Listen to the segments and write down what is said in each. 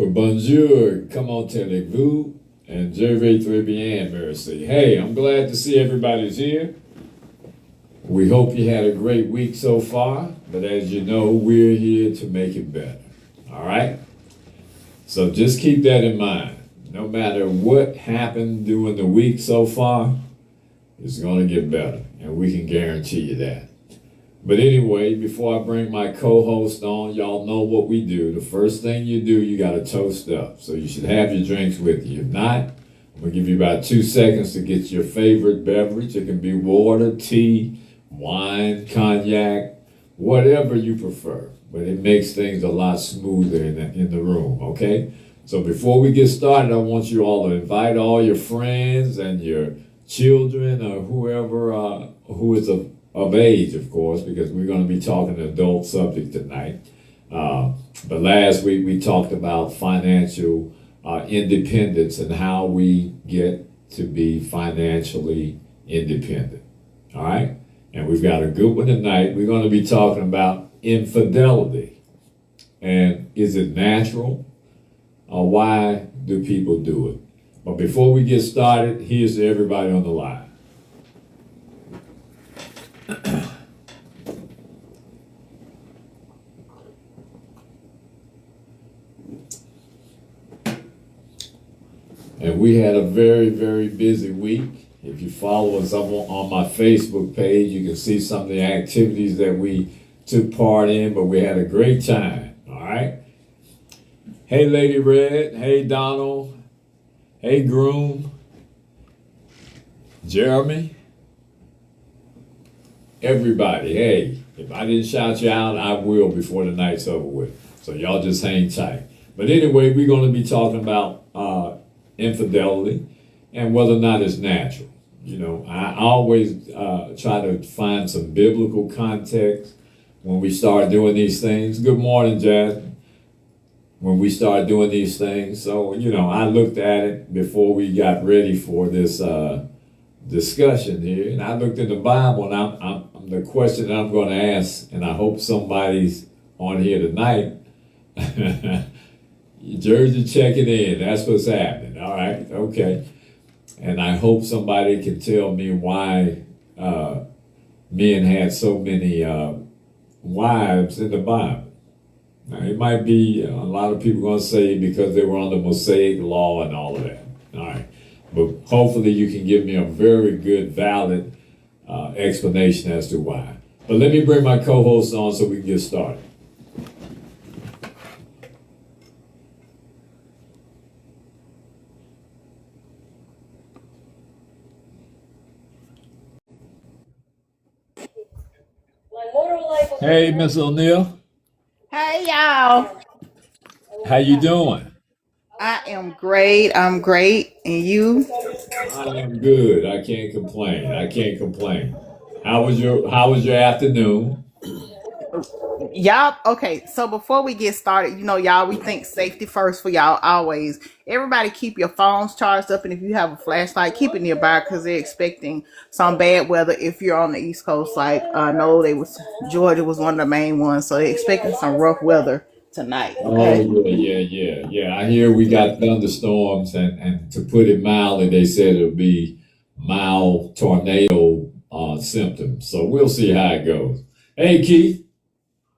Bonjour, comment allez-vous? And je vais très bien, merci. Hey, I'm glad to see everybody's here. We hope you had a great week so far, but as you know, we're here to make it better. All right? So just keep that in mind. No matter what happened during the week so far, it's going to get better, and we can guarantee you that. But anyway, before I bring my co-host on, y'all know what we do. The first thing you do, you got to toast up. So you should have your drinks with you. If not, I'm going to give you about 2 seconds to get your favorite beverage. It can be water, tea, wine, cognac, whatever you prefer. But it makes things a lot smoother in the room, okay? So before we get started, I want you all to invite all your friends and your children or whoever who is of age, of course, because we're going to be talking adult subject tonight. But last week we talked about financial independence and how we get to be financially independent. All right? And we've got a good one tonight. We're going to be talking about infidelity. And is it natural? Or why do people do it? But before we get started, here's to everybody on the line. And we had a very, very busy week. If you follow us up on my Facebook page, you can see some of the activities that we took part in, but we had a great time, all right? Hey, Lady Red. Hey, Donald. Hey, Groom. Jeremy. Everybody, hey, if I didn't shout you out, I will before the night's over with. So y'all just hang tight. But anyway, we're going to be talking about infidelity and whether or not it's natural. You know, I always try to find some biblical context when we start doing these things. Good morning, Jasmine. When we start doing these things. So, you know, I looked at it before we got ready for this discussion here, and I looked in the Bible, and I'm the question that I'm going to ask, and I hope somebody's on here tonight. Jersey checking in. That's what's happening. All right. Okay. And I hope somebody can tell me why men had so many wives in the Bible. Now, it might be a lot of people going to say because they were on the Mosaic law and all of that. All right. But hopefully you can give me a very good, valid explanation as to why. But let me bring my co-host on so we can get started. Hey, Miss O'Neill. Hey y'all. How you doing? I am great. I'm great. And you? I am good. I can't complain. I can't complain. How was your afternoon? Y'all, okay. So before we get started, y'all, we think safety first for y'all always. Everybody keep your phones charged up, and if you have a flashlight, keep it nearby because they're expecting some bad weather if you're on the East Coast. Like I know Georgia was one of the main ones, so they're expecting some rough weather tonight. Oh Okay. yeah. I hear we got thunderstorms and to put it mildly, they said it'll be mild tornado symptoms. So we'll see how it goes. Hey Keith.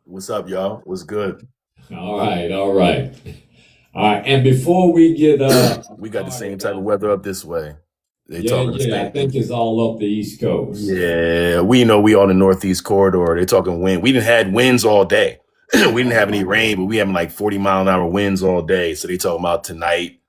What's up, y'all? What's good? All right, all right. All right. And before we get We got the same started, type of weather up this way. They talking the yeah, I same. think it's all up the East Coast. Yeah, we know we on the Northeast corridor. They talking wind. We didn't had winds all day. We didn't have any rain, but we having like 40-mile-an-hour winds all day. So they talking about tonight,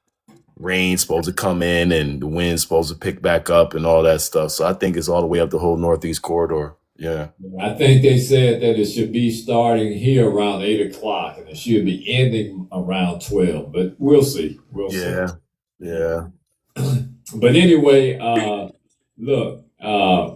rain supposed to come in and the wind's supposed to pick back up and all that stuff. So I think it's all the way up the whole Northeast corridor. Yeah. I think they said that it should be starting here around 8 o'clock and it should be ending around 12, but we'll see. We'll see. Yeah. But anyway, look,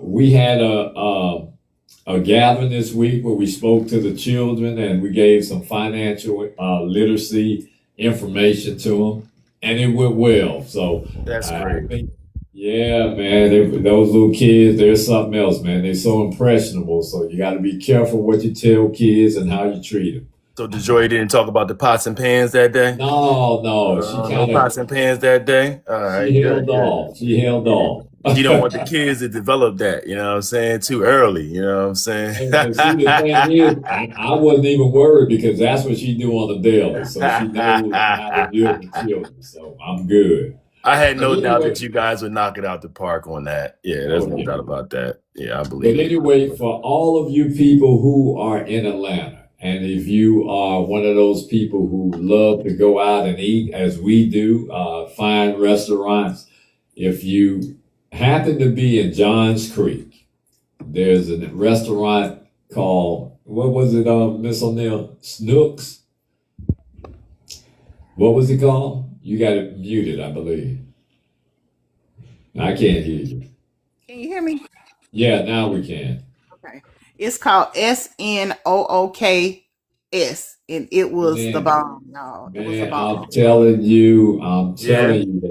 we had a gathering this week where we spoke to the children and we gave some financial literacy information to them, and it went well. So That's I great. think, yeah, man, those little kids, they're something else, man. They're so impressionable. So you got to be careful what you tell kids and how you treat them. So DeJoy didn't talk about the pots and pans that day. No, she No kind of pots and pans that day. All right, she held good, good. off. She held Yeah. off. She don't want the kids to develop that. You know what I'm saying? Too early. You know what I'm saying? And see, the thing is, I wasn't even worried because that's what she do on the daily. So she knows how to deal with children. So I'm good. I had But no doubt anyway, that you guys would knock it out the park on that. Yeah, there's oh no doubt yeah. about that. Yeah, I But believe it. anyway, for all of you people who are in Atlanta, and if you are one of those people who love to go out and eat as we do, fine restaurants, if you happen to be in Johns Creek, there's a restaurant called, what was it, Miss O'Neill? Snooks? What was it called? You got it muted, I believe. I can't hear you. Can you hear me? Yeah, now we can. Okay. It's called SNOOKS, and it was the Man, bomb, y'all. It was the man, bomb. I'm Yeah. telling you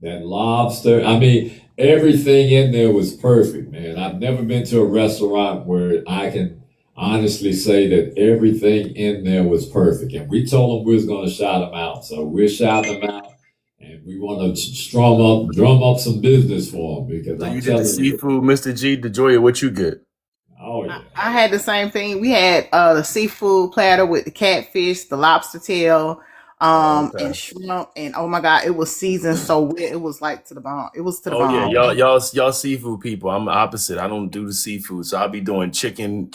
that lobster. I mean, everything in there was perfect, man. I've never been to a restaurant where I can honestly say that everything in there was perfect. And we told them we was going to shout them out, so we're shouting them out, and we want to drum up some business for them because So I'm you did the telling you, seafood, Mr. G. DeJoy, what you get? oh I, yeah, I had the same thing. We had the seafood platter with the catfish, the lobster tail, Oh, and okay. shrimp, and oh my god, it was seasoned so well. It was like to the bone. It was to the Oh yeah, bone. y'all seafood people. I'm the opposite. I don't do the seafood, so I'll be doing chicken,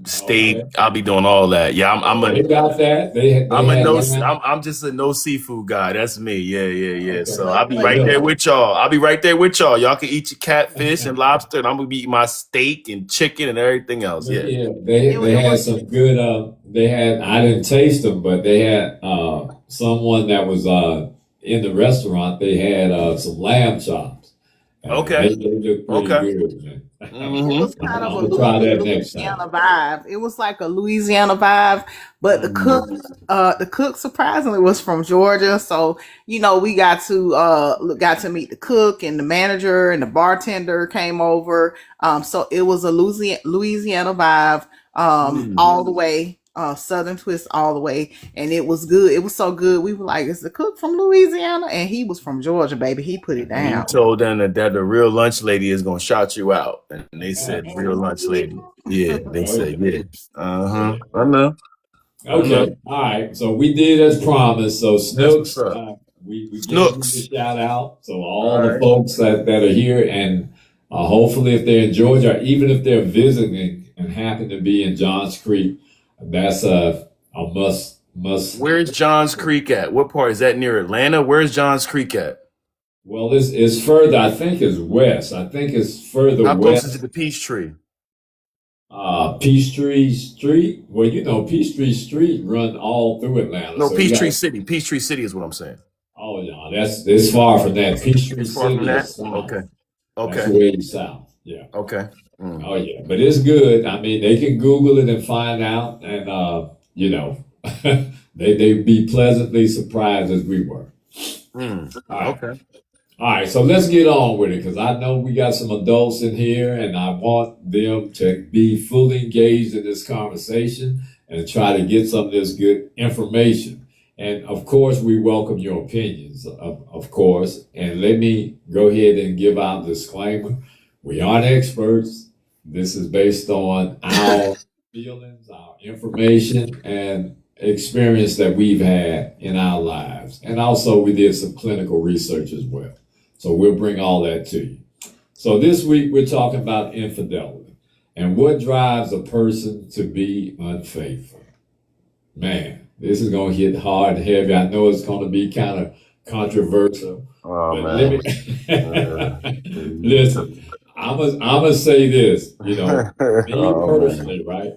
steak. okay. I'll be doing all that. Yeah, I'm Well, a they got that. They I'm a had no. lamb. I'm just a no seafood guy. That's me. Yeah, yeah, yeah. Okay, So I'll be But right look. there with y'all. I'll be right there with y'all. Y'all can eat your catfish and lobster, and I'm gonna be eating my steak and chicken and everything else. Look Yeah. here, it, they it had was some good. They had, I didn't taste them, but they had someone that was in the restaurant. They had some lamb chops, and Okay. they look pretty Okay. good, man. it Mm-hmm. was I'm, kind I'm of a gonna try that next time. Louisiana vibe. It was like a Louisiana vibe, but Mm-hmm. the cook surprisingly was from Georgia. So we got to meet the cook and the manager and the bartender came over. So it was a Louisiana vibe, Mm. all the way. Southern twist all the way, and it was good. It was so good. We were like, "Is the cook from Louisiana?" And he was from Georgia, baby. He put it And you down. told them that the real lunch lady is gonna shout you out, and they said real lunch lady. Yeah, they Oh said yeah, yeah. Uh huh. yeah. I know. I know. Okay, all right. So we did as promised. So That's what's Snooks, up. we gave you the Snooks. shout out. So All all the right. folks that are here, and hopefully if they're in Georgia, or even if they're visiting and happen to be in Johns Creek, that's a must. Where's Johns Creek at? What part is that near Atlanta? Where's Johns Creek at? Well, it's further. I think it's west. I think it's further How close is it west. to Peachtree? Peachtree Street. Well, Peachtree Street run all through Atlanta. No, So you Peachtree got. City. Peachtree City is what I'm saying. Oh yeah, it's far from that. Peachtree It's far from City that. is south. Okay. That's Okay. way south. Yeah. Okay. Mm. Oh yeah, but it's good. I mean, they can Google it and find out, and they'd be pleasantly surprised as we were. Mm. All right, Okay. all right. So let's get on with it because I know we got some adults in here, and I want them to be fully engaged in this conversation and try to get some of this good information. And of course, we welcome your opinions, of course. And let me go ahead and give out a disclaimer. We aren't experts. This is based on our feelings, our information, and experience that we've had in our lives. And also, we did some clinical research as well. So we'll bring all that to you. So this week, we're talking about infidelity and what drives a person to be unfaithful. Man, this is going to hit hard and heavy. I know it's going to be kind of controversial, Oh but let man. me listen. I'm gonna say this. Me Oh man. personally, right?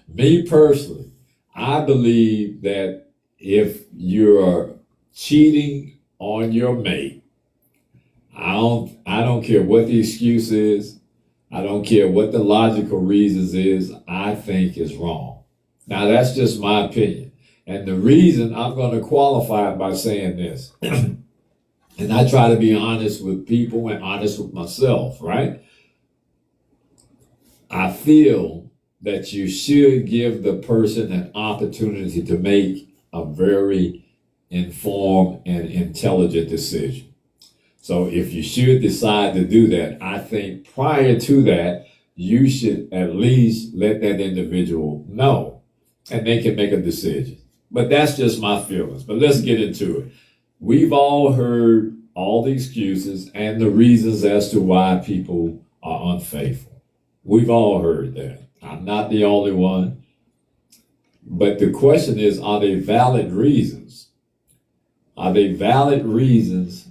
Me personally, I believe that if you're cheating on your mate, I don't care what the excuse is. I don't care what the logical reasons is. I think is wrong. Now that's just my opinion. And the reason I'm going to qualify it by saying this, and I try to be honest with people and honest with myself, right? I feel that you should give the person an opportunity to make a very informed and intelligent decision. So if you should decide to do that, I think prior to that, you should at least let that individual know and they can make a decision. But that's just my feelings. But let's get into it. We've all heard all the excuses and the reasons as to why people are unfaithful. We've all heard that. I'm not the only one. But the question is, are they valid reasons? Are they valid reasons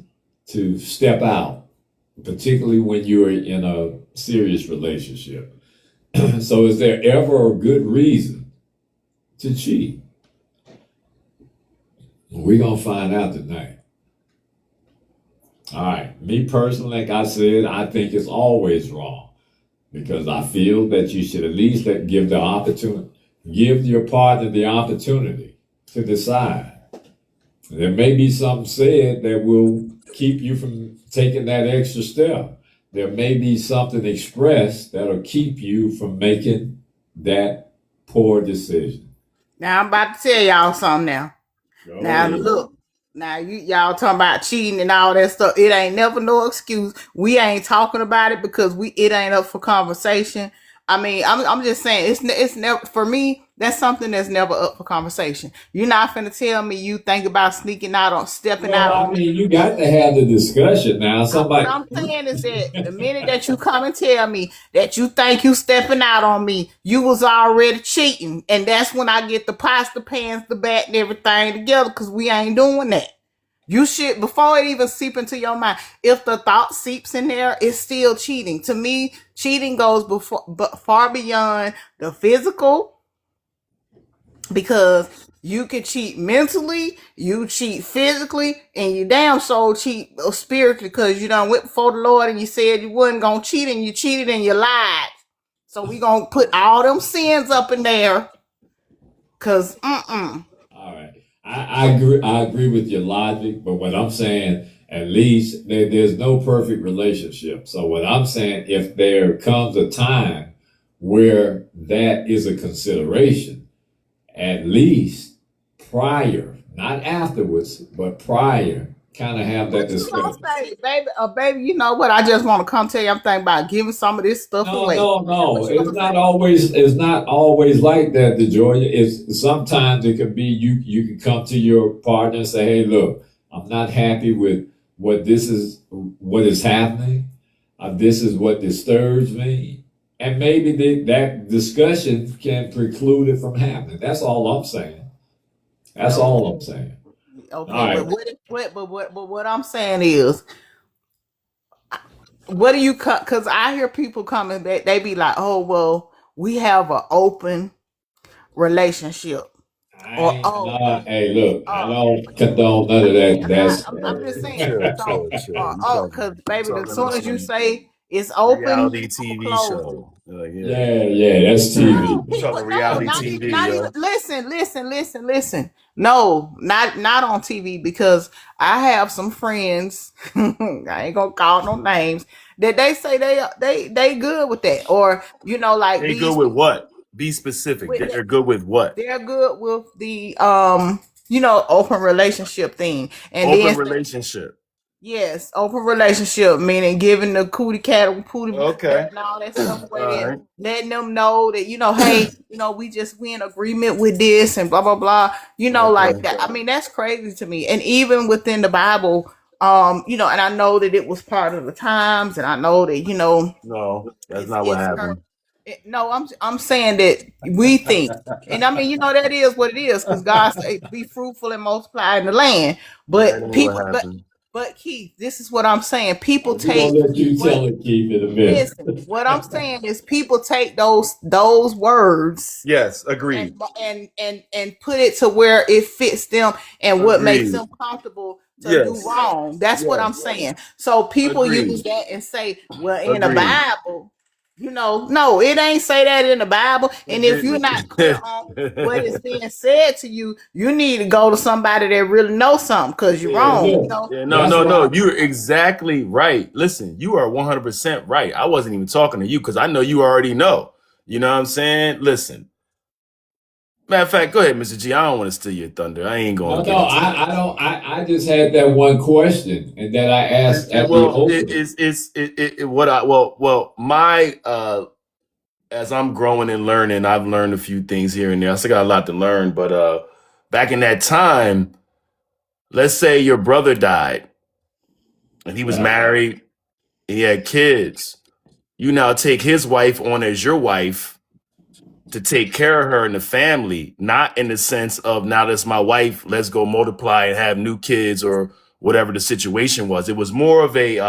to step out, particularly when you're in a serious relationship? So is there ever a good reason to cheat? We're going to find out tonight. All right. Me personally, like I said, I think it's always wrong because I feel that you should at least give your partner the opportunity to decide. There may be something said that will keep you from taking that extra step. There may be something expressed that'll keep you from making that poor decision. Now I'm about to tell y'all something now. Go Now ahead. look, now y'all talking about cheating and all that stuff. It ain't never no excuse. We ain't talking about it because it ain't up for conversation. I mean, I'm just saying it's never, for me, that's something that's never up for conversation. You're not finna tell me you think about stepping out Well, on I me. mean, you got to have the discussion now. What I'm saying is that the minute that you come and tell me that you think you stepping out on me, you was already cheating. And that's when I get the pots, the pans, the bat, and everything together, because we ain't doing that. You should, before it even seep into your mind, if the thought seeps in there, it's still cheating. To me, cheating goes far beyond the physical, because you can cheat mentally, you cheat physically, and you damn soul cheat spiritually, because you done went before the Lord and you said you wasn't gonna cheat and you cheated and you lied. So we gonna put all them sins up in there, cause All right. I agree with your logic, but what I'm saying, at least there's no perfect relationship. So what I'm saying, if there comes a time where that is a consideration, at least prior, not afterwards, but prior, kind of have that what you gonna discussion. say, baby? Baby, you know what? I just want to come tell you, I'm thinking about giving some of this stuff No, away. no. It's not always like that, DeJoya. It's sometimes it can be you can come to your partner and say, hey, look, I'm not happy with what is happening. This is what disturbs me. And maybe that discussion can preclude it from happening. That's all I'm saying. That's all I'm saying. Okay, All right. but what I'm saying is, what do you cut? Because I hear people coming back, they be like, "Oh, well, we have an open relationship," or Hey, look, I don't condone none of that. I'm just saying. So, Chill. because baby, Talking as on soon as you some say it's open, reality I'm TV close. show. Yeah. Yeah, that's TV. Talking reality TV, not yo. even. Listen. No, not on TV, because I have some friends. I ain't gonna call no names. That they say they good with that, or like They good with what? Be specific. They're good with what? They're good with the open relationship thing, and open relationship. Yes, open relationship, meaning giving the cootie cat Okay. and all that stuff away, All there, right. letting them know that hey, we in agreement with this and blah blah blah. Like that. I mean, that's crazy to me. And even within the Bible, and I know that it was part of the times, and I know that No, that's not what happened. No, I'm saying that we think, and I mean, that is what it is, because God said, "Be fruitful and multiply in the land." But people, but Keith, this is what I'm saying. People We're gonna let you tell it, Keith, in a minute. Listen, what I'm saying is, people take those words. Yes, agreed. And put it to where it fits them and what makes them comfortable to do wrong. That's what I'm saying. So people use that and say, well, in the Bible, no, it ain't say that in the Bible. And if you're not clear on what is being said to you, you need to go to somebody that really knows something, because you're wrong. No. You're exactly right. Listen, you are 100% right. I wasn't even talking to you because I know you already know. You know what I'm saying? Listen. Matter of fact, go ahead, Mr. G. I don't want to steal your thunder. I ain't gonna No, get no, into that. I don't. I just had that one question, and that I asked at the Well, opening. what I my as I'm growing and learning, I've learned a few things here and there. I still got a lot to learn, but back in that time, let's say your brother died and he was Right. married, and he had kids. You now take his wife on as your wife to take care of her and the family, not in the sense of now that's my wife, let's go multiply and have new kids or whatever the situation was. It was more of a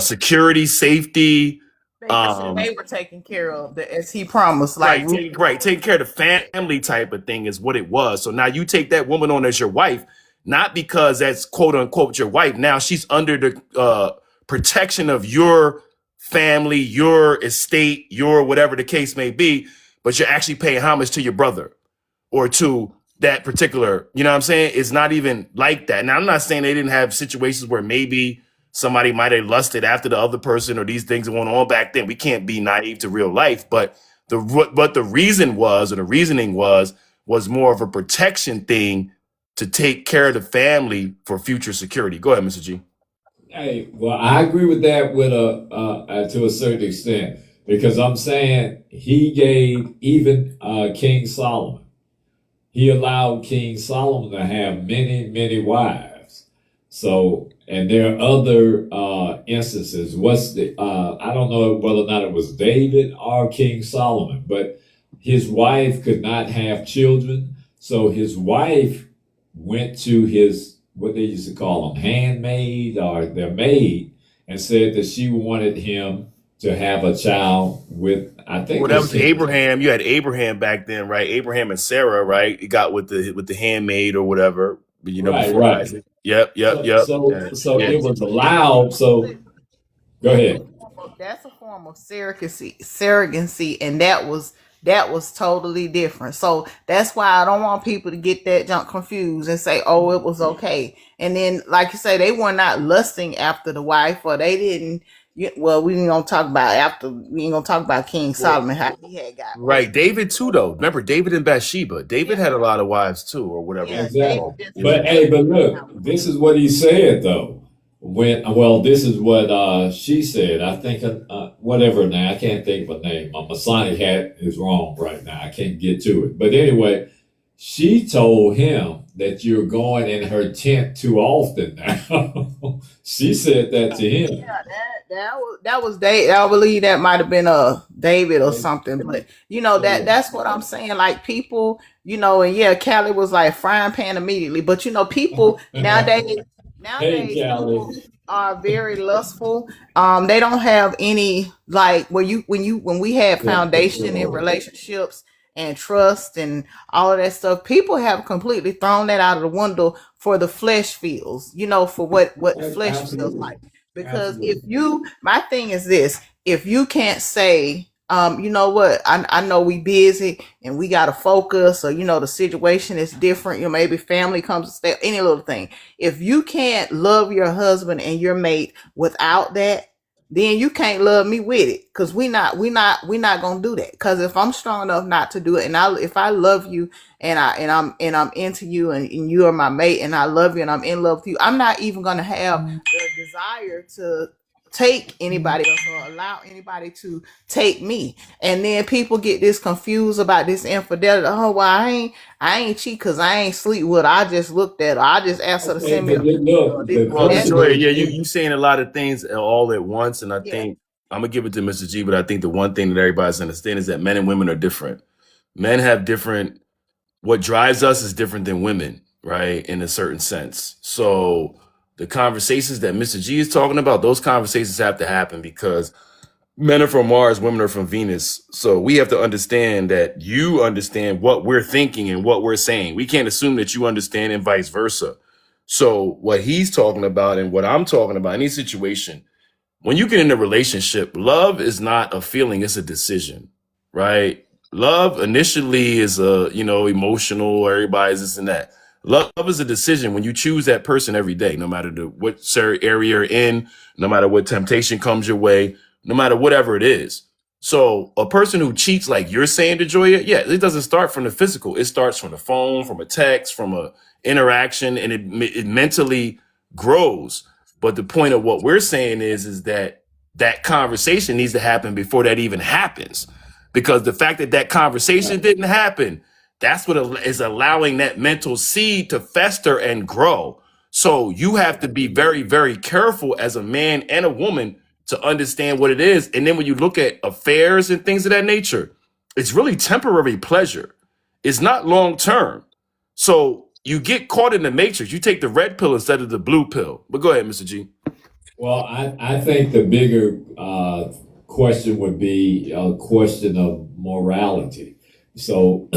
security, safety, Making sure um, they were taken care of as he promised, like taking care of the family type of thing is what it was. So now you take that woman on as your wife, not because that's quote unquote your wife. Now she's under the protection of your family, your estate, your whatever the case may be, but you're actually paying homage to your brother or to that particular, you know what I'm saying? It's not even like that. Now, I'm not saying they didn't have situations where maybe somebody might have lusted after the other person or these things went on back then. We can't be naive to real life, but the reason was, or the reasoning was more of a protection thing to take care of the family for future security. Go ahead, Mr. G. Hey, well, I agree with that with to a certain extent, because I'm saying he gave even King Solomon. He allowed King Solomon to have many, many wives. So, and there are other instances. I don't know whether or not it was David or King Solomon, but his wife could not have children. So his wife went to his, what they used to call them, handmaid or their maid, and said that she wanted him to have a child with, I think Well, it that was was King. Abraham. You had Abraham back then, right? Abraham and Sarah, right? You got with the handmaid or whatever. You know, Right, before right. Isaac. Yep, yep, So, yep. so, so Yeah. it was allowed. So, go that's ahead. that's a form of surrogacy, and that was totally different. So that's why I don't want people to get that junk confused and say, "Oh, it was okay." And then, like you say, they were not lusting after the wife, or they didn't. Well, we ain't gonna talk about after. We ain't gonna talk about King Well, Solomon how he had got right. pregnant. David too, though. Remember David and Bathsheba. David Yeah, had a lot of wives too, or whatever. yeah. Exactly. David just Yeah. But David hey, but just look, got one. this is what he said though. This is what she said. I think whatever now. I can't think of a name. My Masonic hat is wrong right now. I can't get to it. But anyway, she told him that you're going in her tent too often now. She said that to him. Yeah, that was David. I believe that might have been David or something. But Yeah. that's what I'm saying. Like people, and yeah, Callie was like frying pan immediately. But people Hey, nowadays people Callie. are very lustful. They don't have any like when we had Yeah, foundation in relationships and trust and all of that stuff. People have completely thrown that out of the window for the flesh feels. For what flesh feels absolutely. like. Because if Absolutely. my thing is this, if you can't say, you know what, I know we busy and we got to focus, or, the situation is different, maybe family comes to stay, any little thing. If you can't love your husband and your mate without that, then you can't love me with it. Cause we not gonna do that. Cause if I'm strong enough not to do it, and if I love you and I'm into you and you are my mate and I love you and I'm in love with you, I'm not even gonna have the desire to take anybody else or allow anybody to take me. And then people get this confused about this infidelity. Oh, well, I ain't cheat because I ain't sleep with her. I just looked at her. I just asked her to Okay, send me but a picture look, or this the or Well, that. person Joy, is yeah, you saying a lot of things all at once, and I Yeah. think I'm gonna give it to Mr. G, but I think the one thing that everybody's understand is that men and women are different. Men have different. What drives us is different than women, right? In a certain sense. So the conversations that Mr. G is talking about, those conversations have to happen because men are from Mars, women are from Venus. So we have to understand that you understand what we're thinking and what we're saying. We can't assume that you understand and vice versa. So what he's talking about and what I'm talking about, any situation, when you get in a relationship, love is not a feeling, it's a decision, right? Love initially is emotional, everybody's this and that. Love is a decision when you choose that person every day, no matter area you're in, no matter what temptation comes your way, no matter whatever it is. So a person who cheats, like you're saying, DeJoya, yeah, it doesn't start from the physical. It starts from the phone, from a text, from a interaction, and it mentally grows. But the point of what we're saying is that that conversation needs to happen before that even happens, because the fact that that conversation didn't happen, that's what is allowing that mental seed to fester and grow. So you have to be very, very careful as a man and a woman to understand what it is. And then when you look at affairs and things of that nature, it's really temporary pleasure. It's not long term. So you get caught in the matrix. You take the red pill instead of the blue pill. But go ahead, Mr. G. Well, I think the bigger question would be a question of morality. So,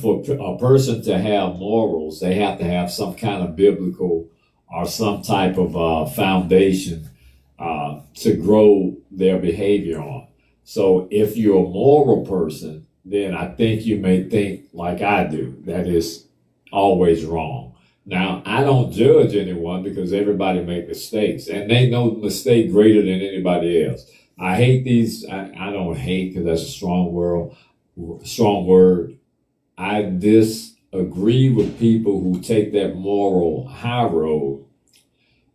for a person to have morals, they have to have some kind of biblical or some type of foundation to grow their behavior on. So, if you're a moral person, then I think you may think like I do, that is always wrong. Now, I don't judge anyone because everybody make mistakes, and they know mistake greater than anybody else. I hate these. I don't hate because that's a strong word. I disagree with people who take that moral high road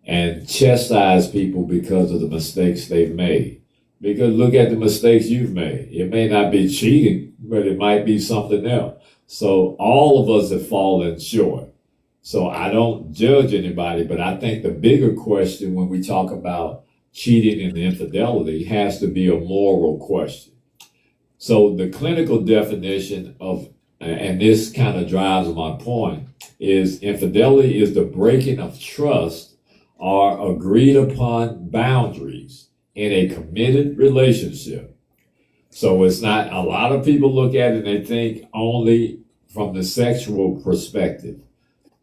and chastise people because of the mistakes they've made. Because look at the mistakes you've made. It may not be cheating, but it might be something else. So all of us have fallen short. So I don't judge anybody, but I think the bigger question when we talk about cheating and infidelity has to be a moral question. So the clinical definition of, and this kind of drives my point, is infidelity is the breaking of trust or agreed upon boundaries in a committed relationship. So it's not, a lot of people look at it and they think only from the sexual perspective.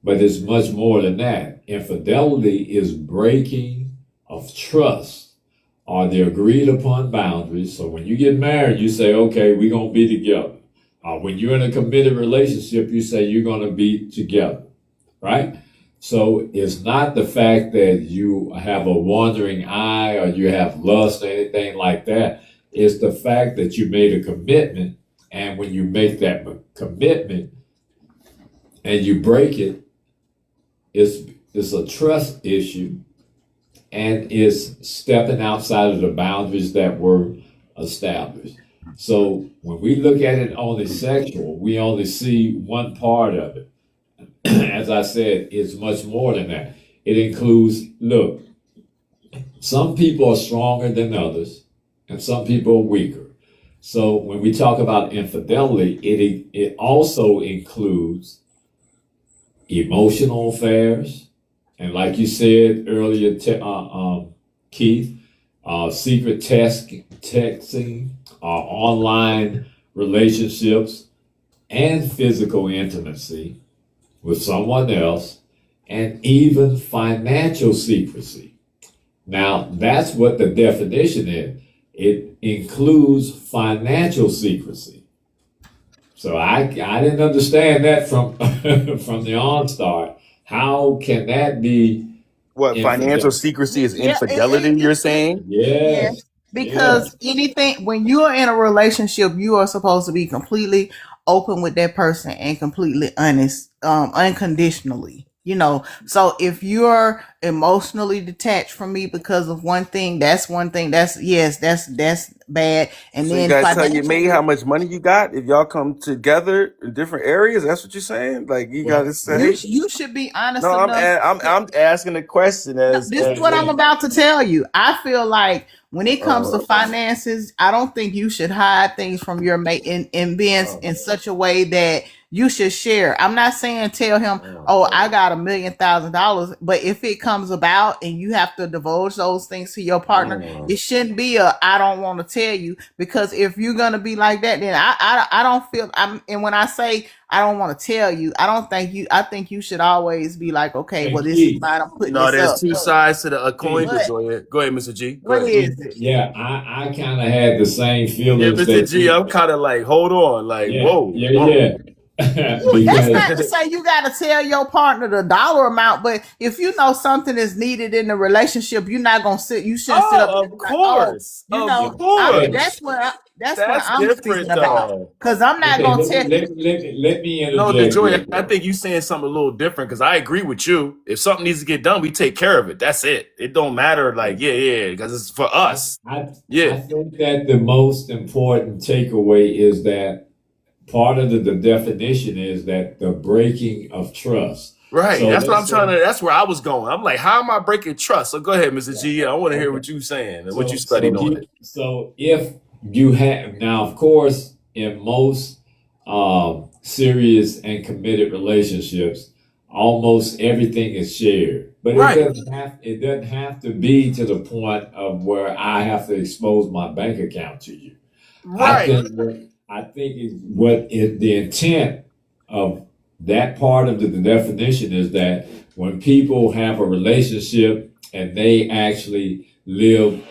But it's much more than that. Infidelity is breaking of trust or the agreed upon boundaries. So when you get married, you say, okay, we're going to be together. When you're in a committed relationship, you say you're going to be together, right? So it's not the fact that you have a wandering eye or you have lust or anything like that. It's the fact that you made a commitment. And when you make that commitment and you break it, it's a trust issue, and is stepping outside of the boundaries that were established. So when we look at it only sexual, we only see one part of it. As I said, it's much more than that. It includes, look, some people are stronger than others, and some people are weaker. So when we talk about infidelity, it also includes emotional affairs, and like you said earlier, Keith, secret texting, online relationships, and physical intimacy with someone else, and even financial secrecy. Now, that's what the definition is. It includes financial secrecy. So I didn't understand that from from the onstart. How can that be What, financial infidelity? secrecy is Yeah, infidelity, you're saying? yeah. Yes, yes. Because anything, when you are in a relationship, you are supposed to be completely open with that person and completely honest, unconditionally. So if you're emotionally detached from me because of one thing, that's one thing. That's bad. And So you then gotta tell your mate how financially, much money you got if y'all come together in different areas. That's what you're saying. Like you Well, gotta you say. you should be honest No, enough. I'm asking a question No, as this is as what I'm a. about to tell you. I feel like when it comes to Uh, finances, I don't think you should hide things from your mate in being uh, in such a way that you should share. I'm not saying tell him, uh, oh, I got $1,000,000, but if it comes about and you have to divulge those things to your partner, uh, it shouldn't be a I don't want to tell you, because if you're gonna be like that, then I don't feel and when I say I don't want to tell you, I think you should always be like, okay, hey well, this is Keith, mine, I'm putting no, this there's up. two sides to the coin. Keith, What Go ahead, Mr. G. Go what ahead. is Keith. it? Yeah, I kind of had the same Yeah, feelings Mr. that G, you. I'm kind of like, hold on, like, Yeah, whoa, yeah, whoa. yeah. That's Because not to say you got to tell your partner the dollar amount, but if you know something is needed in the relationship, you're not gonna sit. You shouldn't sit up Oh, there and of be like, oh, course, of yeah, I'm. yeah, That's course. what. That's what That's I'm speaking different about. though. Cause I'm not Okay, gonna tell you. let me No, interject real DeJoy, I quick. think you saying something a little different because I agree with you. If something needs to get done, we take care of it. That's it. It don't matter. Like, yeah, because it's for I, us. I Yeah. I think that the most important takeaway is that part of the definition is that the breaking of trust. Right. So That's what let's I'm trying say, to. That's where I was going. I'm like, how am I breaking trust? So go ahead, Mr. yeah, G. I want to hear okay. what you saying and what you So studied on it. if you have now, of course, in most serious and committed relationships, almost everything is shared. But Right. it doesn't have to be to the point of where I have to expose my bank account to you. I Right. think what I think is the intent of that part of the definition is that when people have a relationship and they actually live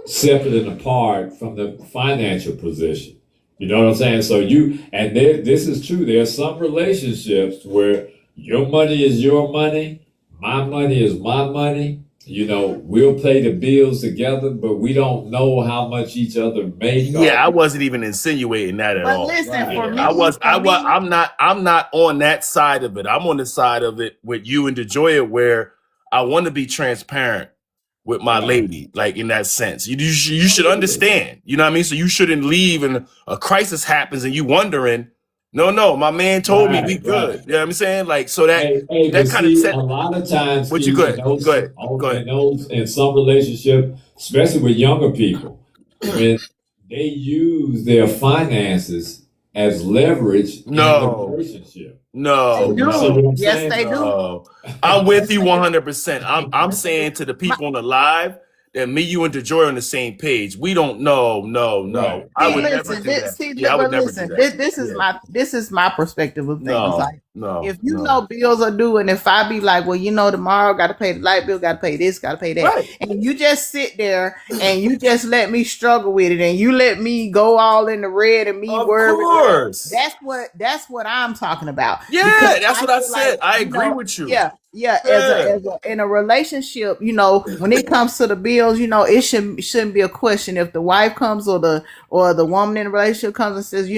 separate and apart from the financial position. You know what I'm saying? So this is true. There are some relationships where your money is your money, my money is my money. You know, we'll pay the bills together, but we don't know how much each other make Yeah, or I wasn't even insinuating that at But all. listen, right. for Yeah, me, I'm not on that side of it. I'm on the side of it with you and DeJoya where I want to be transparent with my Right. lady, like in that sense. You should understand. You know what I mean? So you shouldn't leave and a crisis happens and you wondering, no, my man told me we Right, good. right. You know what I'm saying? Like so that But that kind of see, a set lot of times, what you Keith, go ahead. Go ahead. Go ahead. in some relationship, especially with younger people, when they use their finances as leverage in the No, relationship. they no, So you see what do. no. I'm Yes, saying? they do. No, I'm with Yes, you they do. 100%. I'm Yes, they do. saying to the My, people on the live that me, you, and DeJoy are on the same page. We don't know. No. Right, I See, would right, never listen, do that. Yeah, I would but never do listen, that. Yeah. this is my perspective of things. No, Like, no, if you no. know bills are due, and if I be like, well, tomorrow got to pay the light bill, got to pay this, got to pay that, Right. and you just sit there and you just let me struggle with it, and you let me go all in the red and me Of worry with the red. course. That's what I'm talking about because Yeah, that's I what I feel like said. I agree with you. yeah, Yeah. as a in a relationship, when it comes to the bills, it shouldn't be a question if the wife comes or the woman in the relationship comes and says,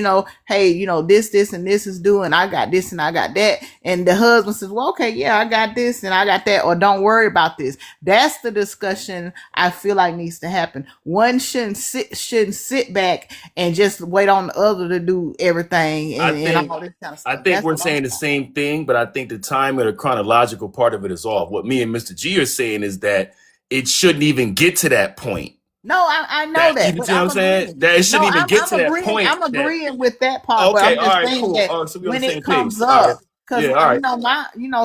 hey, this and this is due, and I got this and I got that, and the husband says, well, okay, yeah, I got this and I got that, or don't worry about this. That's the discussion I feel like needs to happen. One shouldn't sit back and just wait on the other to do everything I and think all this kind of I stuff. think That's we're what I'm saying the saying. same thing, but I think the time or the chronological part of it is off. What me and Mr. G are saying is that it shouldn't even get to that point. No, I know That you that, know but what I'm I'm saying? agreeing. That it No, shouldn't even get to I'm that agreeing. point. I'm That agreeing with that part, but okay, I'm all just right, saying cool. that All right, so we on the when it same page. comes All right, up, because yeah, all right,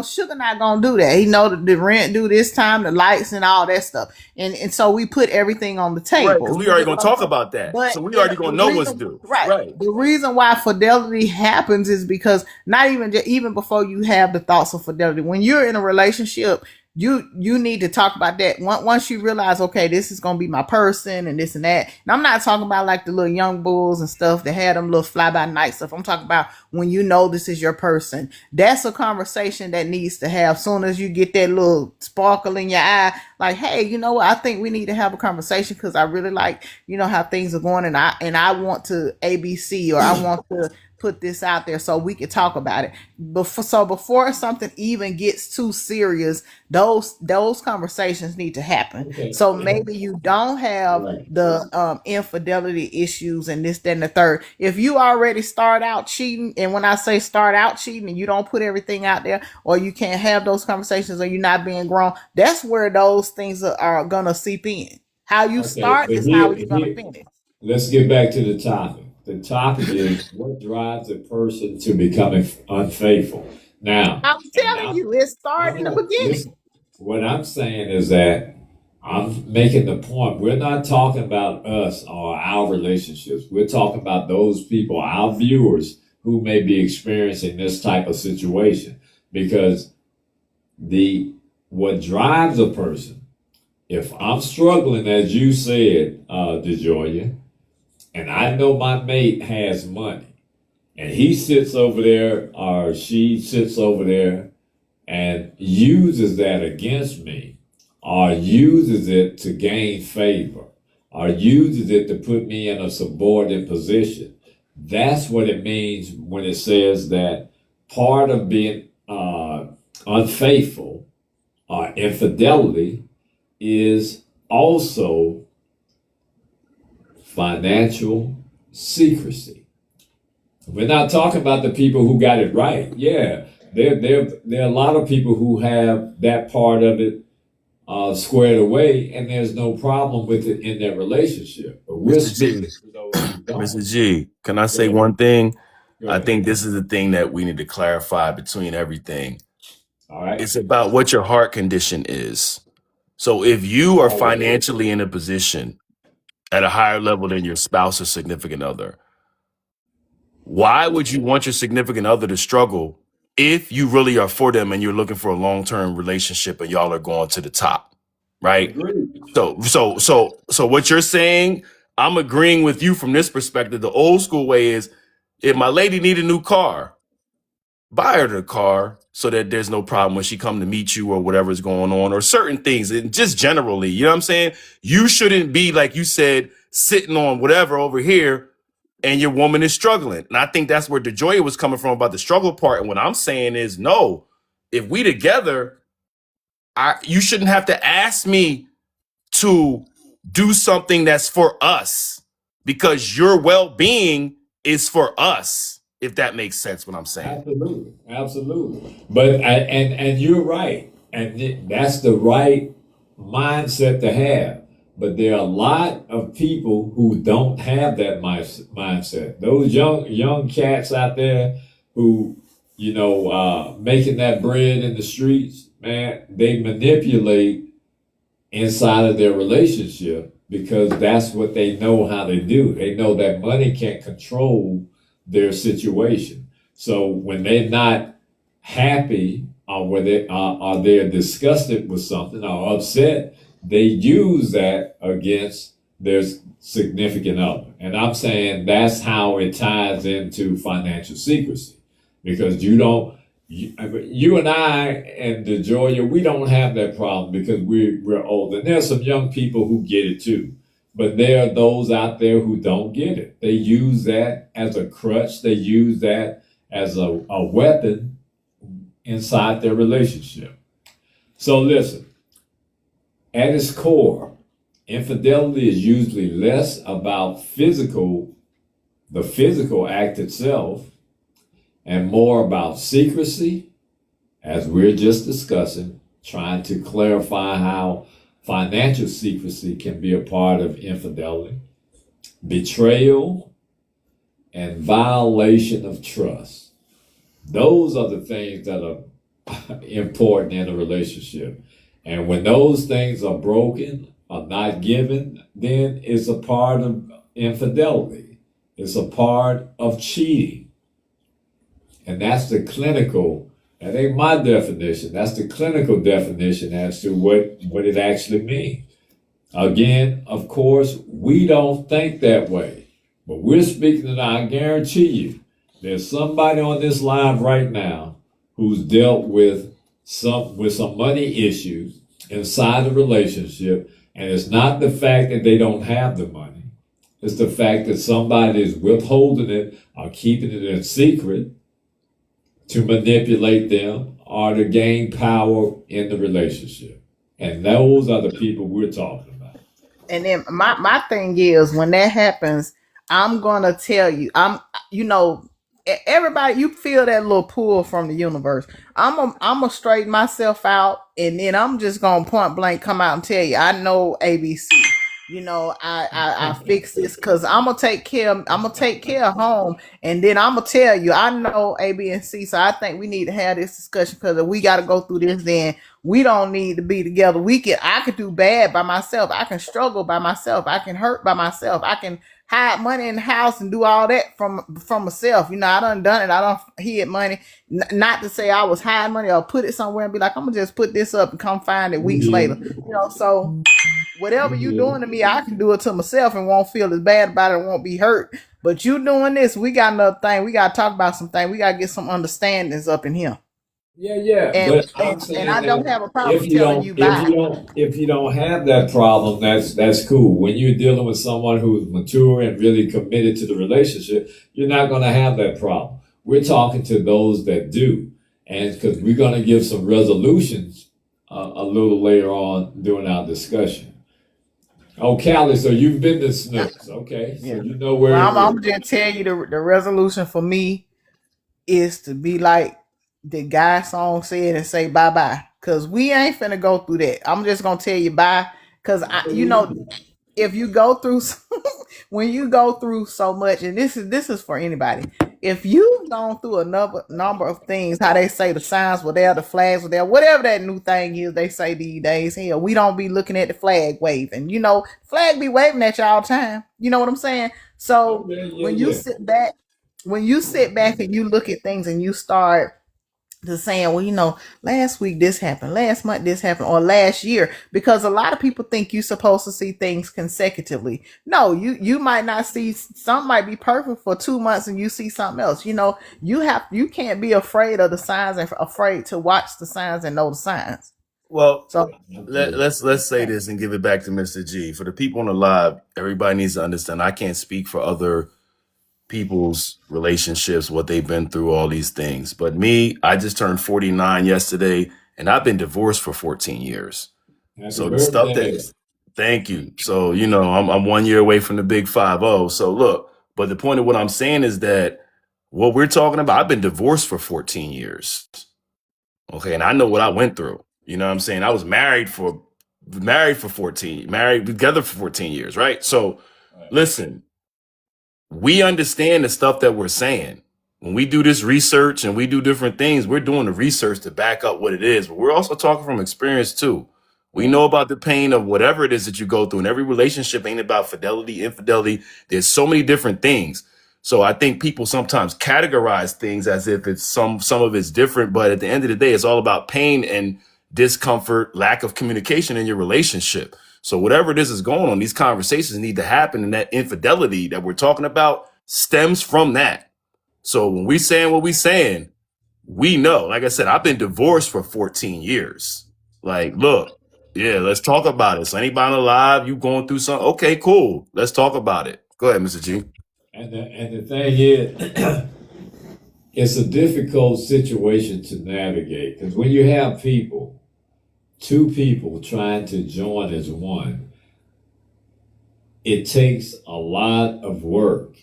Sugar not gonna do that. He know the rent due this time, the lights and all that stuff, and so we put everything on the right, because table. we You already get gonna what I'm talk saying? about that. But So we in already the gonna know what's reason, due. right? Right. The reason why fidelity happens is because not even before you have the thoughts of fidelity, when you're in a relationship, you need to talk about that once you realize, okay, this is gonna be my person and this and that. And I'm not talking about like the little young bulls and stuff that had them little fly by night stuff. I'm talking about when you know this is your person. That's a conversation that needs to have soon as you get that little sparkle in your eye. Like, hey, you know what? I think we need to have a conversation because I really like how things are going, and I want to ABC, or I want to put this out there so we can talk about it. Before something even gets too serious, those conversations need to happen. okay, So maybe you don't have right. the infidelity issues and this, that, and the third. If you already start out cheating, and when I say start out cheating and you don't put everything out there, or you can't have those conversations, or you're not being grown, that's where those things are gonna seep in. How you Okay, start but is how you're gonna finish. let's get back to the topic. The topic is what drives a person to becoming unfaithful. Now, I'm and telling you, it started in the listen. beginning. What I'm saying is that I'm making the point. We're not talking about us or our relationships. We're talking about those people, our viewers, who may be experiencing this type of situation. Because the what drives a person, if I'm struggling, as you said, DeJoya, and I know my mate has money, and he sits over there or she sits over there and uses that against me or uses it to gain favor, or uses it to put me in a subordinate position. That's what it means when it says that part of being unfaithful or infidelity is also financial secrecy. We're not talking about the people who got it right. Yeah, there are a lot of people who have that part of it squared away, and there's no problem with it in their relationship. But we're Mr. speaking G, to those who don't. Mr. G, can I Go say ahead. one thing? Go I ahead. think this is the thing that we need to clarify between everything. All right. It's about what your heart condition is. So if you are financially in a position at a higher level than your spouse or significant other, why would you want your significant other to struggle if you really are for them and you're looking for a long-term relationship and y'all are going to the top, right? Agreed. So what you're saying, I'm agreeing with you from this perspective. The old school way is, if my lady need a new car, buy her the car so that there's no problem when she come to meet you or whatever's going on, or certain things. And just generally, you know what I'm saying? You shouldn't be, like you said, sitting on whatever over here and your woman is struggling. And I think that's where DeJoya was coming from about the struggle part. And what I'm saying is, no, if we together, you shouldn't have to ask me to do something that's for us, because your well-being is for us, if that makes sense what I'm saying. Absolutely, absolutely. But and you're right, and that's the right mindset to have. But there are a lot of people who don't have that mindset. Those young cats out there who, making that bread in the streets, man, they manipulate inside of their relationship because that's what they know how to do. They know that money can't control their situation. So when they're not happy or where they're disgusted with something or upset, they use that against their significant other. And I'm saying that's how it ties into financial secrecy, because you and I and DeJoya, we don't have that problem because we're old. And there's some young people who get it too. But there are those out there who don't get it. They use that as a crutch. They use that as a weapon inside their relationship. So listen, at its core, infidelity is usually less about the physical act itself, and more about secrecy, as we're just discussing, trying to clarify how financial secrecy can be a part of infidelity, betrayal, and violation of trust. Those are the things that are important in a relationship. And when those things are broken or not given, then it's a part of infidelity. It's a part of cheating. And that's the clinical, that ain't my definition, that's the clinical definition as to what it actually means. Again, of course, we don't think that way, but we're speaking, and I guarantee you, there's somebody on this line right now who's dealt with some money issues inside the relationship, and it's not the fact that they don't have the money. It's the fact that somebody is withholding it or keeping it in secret to manipulate them or to gain power in the relationship. And those are the people we're talking about. And then my thing is, when that happens, I'm gonna tell you, everybody, you feel that little pull from the universe. I'm gonna straighten myself out, and then I'm just gonna point blank come out and tell you, I know ABC. I fix this because I'm gonna take care of home, and then I'm gonna tell you I know A, B, and C. So I think we need to have this discussion, because if we got to go through this, then we don't need to be together. I could do bad by myself. I can struggle by myself. I can hurt by myself. I can hide money in the house and do all that from myself. I done it. I done hid money. Not to say I was hiding money or put it somewhere and be like, I'm gonna just put this up and come find it weeks later. So whatever you doing to me, I can do it to myself and won't feel as bad about it and won't be hurt. But you doing this, we got another thing. We got to talk about some things. We got to get some understandings up in here. Yeah. And But I'm and saying I don't that have a problem telling you bye. if you don't have that problem, that's cool. When you're dealing with someone who's mature and really committed to the relationship, you're not going to have that problem. We're talking to those that do, and because we're going to give some resolutions a little later on during our discussion. Oh, Callie, so you've been to Snooks, okay? So Yeah. you know Well, where it I'm is. just tell you the resolution for me is to be like the guy song said and say bye bye. Cause we ain't finna go through that. I'm just gonna tell you bye. Cause I you believe know, you. if you go through when you go through so much, and this is for anybody, if you've gone through a number of things, how they say the signs were there, the flags were there, whatever that new thing is they say these days, hell, we don't be looking at the flag waving, flag be waving at you all the time, you know what I'm saying? So Okay, when you yeah. sit back when you sit back and you look at things and you start to saying, well, last week this happened, last month this happened, or last year, because a lot of people think you're supposed to see things consecutively. No, you might not see, some might be perfect for 2 months and you see something else. You can't be afraid of the signs and afraid to watch the signs and know the signs. Well, So Okay. let's say this and give it back to Mr. G. For the people on the live, everybody needs to understand. I can't speak for other people's relationships, what they've been through, all these things. But me, I just turned 49 yesterday, and I've been divorced for 14 years. Happy So the stuff birthday. that, thank you. So I'm 1 year away from the big 50. So look, but the point of what I'm saying is that what we're talking about, I've been divorced for 14 years. Okay, and I know what I went through. You know what I'm saying? I was married for 14, married together for 14 years, right? So Right. listen, we understand the stuff that we're saying. When we do this research and we do different things, we're doing the research to back up what it is, but we're also talking from experience too. We Right. know about the pain of whatever it is that you go through, and every relationship ain't about fidelity, infidelity. There's so many different things. So I think people sometimes categorize things as if it's some of it's different, but at the end of the day, it's all about pain and discomfort, lack of communication in your relationship. So whatever it is going on, these conversations need to happen, and that infidelity that we're talking about stems from that. So when we saying what we saying, we know. Like I said, I've been divorced for 14 years. Like, look, yeah, let's talk about it. So anybody alive, you going through something? Okay, cool. Let's talk about it. Go ahead, Mr. G. And the thing is, it's a difficult situation to navigate because when you have two people trying to join as one, it takes a lot of work.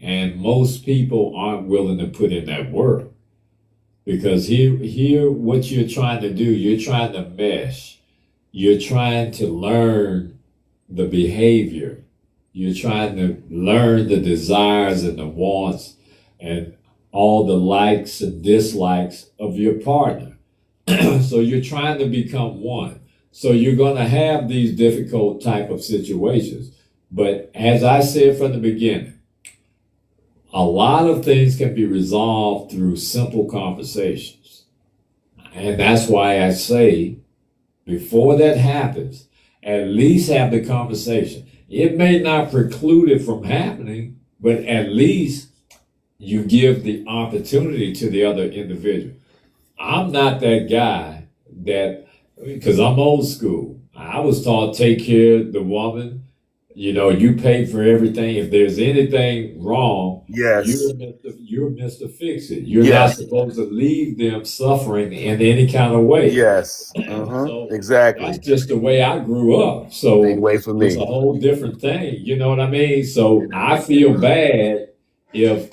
And most people aren't willing to put in that work because here, what you're trying to do, you're trying to mesh, you're trying to learn the behavior, you're trying to learn the desires and the wants and all the likes and dislikes of your partner. So you're trying to become one. So you're going to have these difficult type of situations. But as I said from the beginning, a lot of things can be resolved through simple conversations. And that's why I say before that happens, at least have the conversation. It may not preclude it from happening, but at least you give the opportunity to the other individual. I'm not that guy that, because I'm old school. I was taught take care of the woman. You pay for everything. If there's anything wrong, Yes. you're Mr. Fix It. You're not Yes. supposed to leave them suffering in any kind of way. Yes. So that's Exactly. just the way I grew up. Same So way for it's me. a whole different thing. You know what I mean? So Yeah. I feel bad if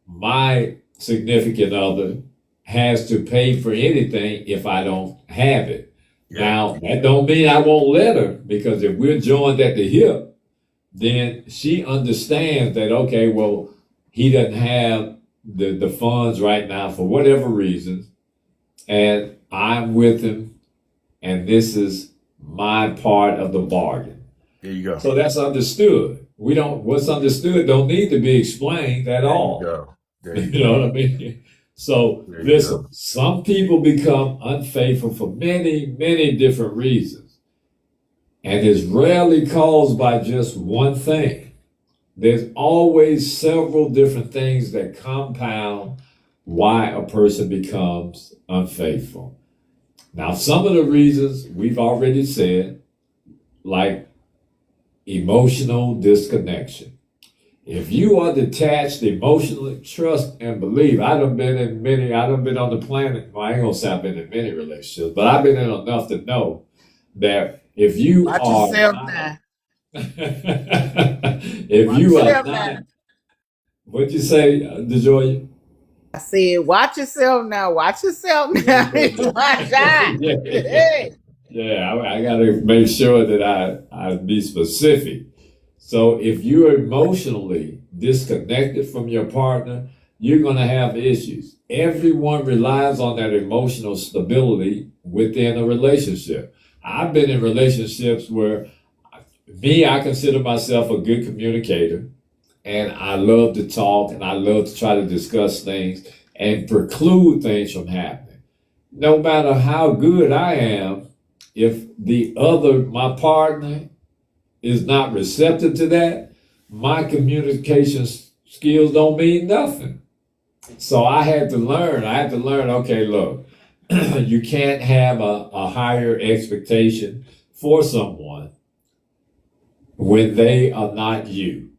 my significant other has to pay for anything if I don't have it. Yeah. Now, that don't mean I won't let her because if we're joined at the hip, then she understands that, okay, well, he doesn't have the funds right now for whatever reasons, and I'm with him, and this is my part of the bargain. There you go. So that's understood. What's understood don't need to be explained at There you all. go. There you You know go. what I mean? So There you listen, go. some people become unfaithful for many, many different reasons. And it's rarely caused by just one thing. There's always several different things that compound why a person becomes unfaithful. Now, some of the reasons we've already said, like emotional disconnection. If you are detached emotionally, trust and believe. I done been on the planet. Well, I ain't gonna say I've been in many relationships, but I've been in enough to know that if you Watch are yourself not, now. if Watch you are yourself now. not, what'd you say, DeJoy? I said, watch yourself now. Watch yourself Yeah, now. Watch out. yeah, Hey. yeah. I gotta make sure that I be specific. So if you're emotionally disconnected from your partner, you're going to have issues. Everyone relies on that emotional stability within a relationship. I've been in relationships where I consider myself a good communicator, and I love to talk and I love to try to discuss things and preclude things from happening. No matter how good I am, if my partner is not receptive to that, my communication skills don't mean nothing. So I had to learn. Okay, look, you can't have a higher expectation for someone when they are not you.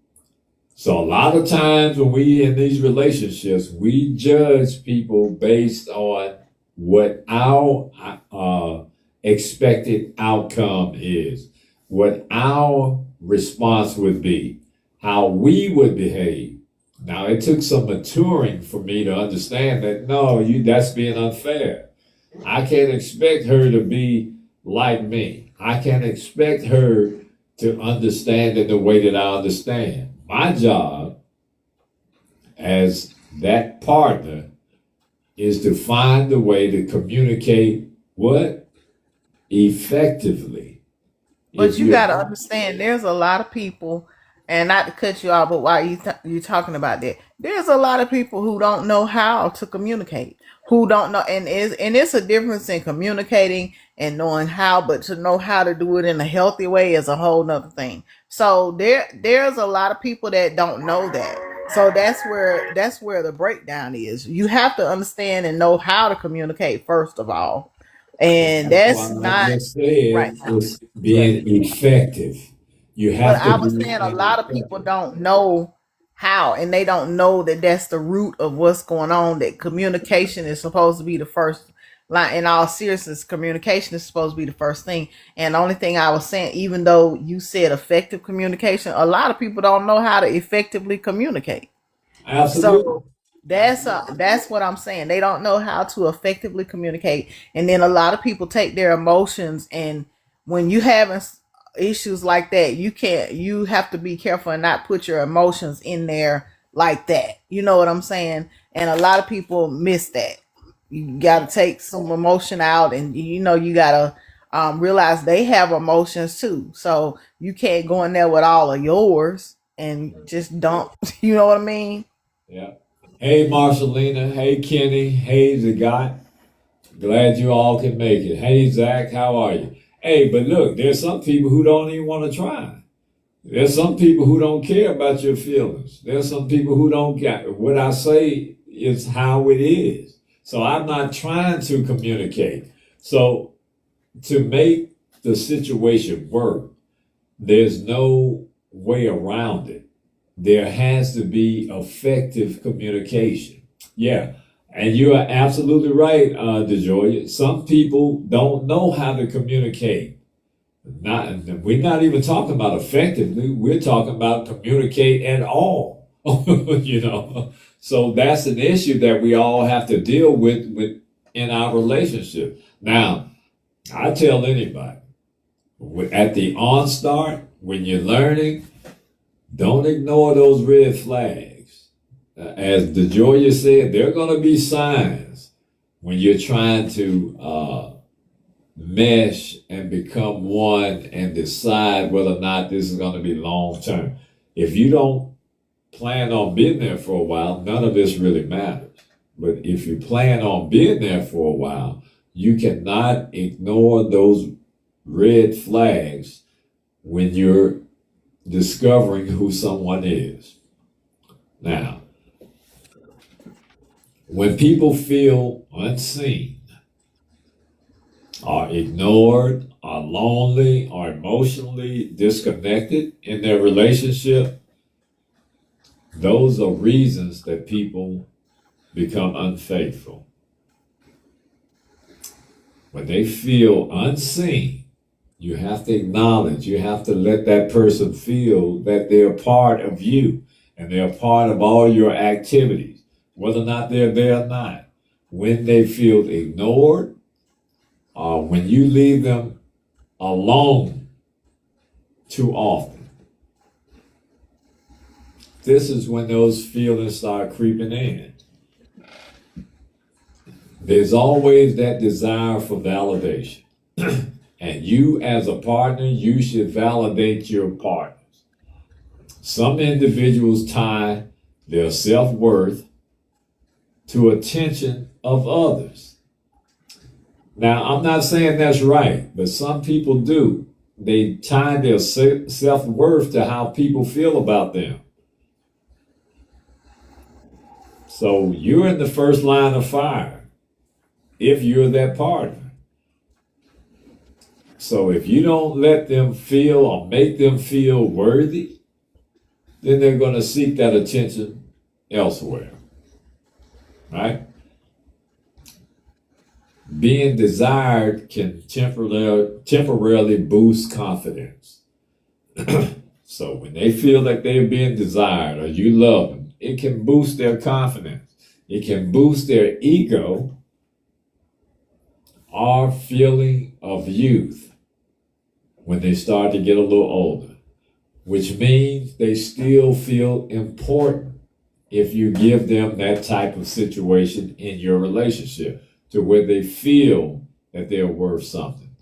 So a lot of times when we in these relationships, we judge people based on what our expected outcome is, what our response would be, how we would behave. Now it took some maturing for me to understand that that's being unfair. I can't expect her to be like me. I can't expect her to understand in the way that I understand. My job as that partner is to find a way to communicate what? Effectively. But If you you're got to not, understand, there's a lot of people, and not to cut you off, but while you talking about that, there's a lot of people who don't know how to communicate, who don't know, and it's a difference in communicating and knowing how, but to know how to do it in a healthy way is a whole nother thing. So there's a lot of people that don't know that. So that's where the breakdown is. You have to understand and know how to communicate first of all, and that's why that's I not just said right now. it's being effective. You But have to I was be saying a lot of people effective. don't know how, and they don't know that that's the root of what's going on. That communication is supposed to be the first line. In all seriousness, communication is supposed to be the first thing. And the only thing I was saying, even though you said effective communication, a lot of people don't know how to effectively communicate. Absolutely. So that's what I'm saying. They don't know how to effectively communicate, and then a lot of people take their emotions, and when you having issues like that, you can't. You have to be careful and not put your emotions in there like that. You know what I'm saying? And a lot of people miss that. You got to take some emotion out, and you got to realize they have emotions too. So you can't go in there with all of yours and just dump. You know what I mean? Yeah. Hey, Marcelina. Hey, Kenny. Hey, Zagat. Glad you all can make it. Hey, Zach, how are you? Hey, but look, there's some people who don't even want to try. There's some people who don't care about your feelings. There's some people who don't get what I say is how it is. So I'm not trying to communicate. So to make the situation work, there's no way around it. There has to be effective communication. Yeah. And you are absolutely right, DeJoy. Some people don't know how to communicate. We're not even talking about effectively. We're talking about communicate at all. So that's an issue that we all have to deal with in our relationship. Now, I tell anybody at the onstart when you're learning, don't ignore those red flags. As DeJoya said, there are going to be signs when you're trying to mesh and become one and decide whether or not this is going to be long term. If you don't plan on being there for a while, none of this really matters. But if you plan on being there for a while, you cannot ignore those red flags when you're discovering who someone is. Now, When people feel unseen, are ignored, are lonely, are emotionally disconnected in their relationship, those are reasons that people become unfaithful. When they feel unseen, you have to acknowledge, you have to let that person feel that they're part of you and they're part of all your activities, whether or not they're there or not. When they feel ignored, or when you leave them alone too often, this is when those feelings start creeping in. There's always that desire for validation. And you, as a partner, you should validate your partners. Some individuals tie their self-worth to attention of others. Now, I'm not saying that's right, but some people do. They tie their self-worth to how people feel about them. So you're in the first line of fire if you're that partner. So if you don't let them feel or make them feel worthy, then they're going to seek that attention elsewhere, right? Being desired can temporarily boost confidence. So when they feel like they're being desired or you love them, it can boost their confidence. It can boost their ego or feeling of youth when they start to get a little older, which means they still feel important if you give them that type of situation in your relationship to where they feel that they're worth something,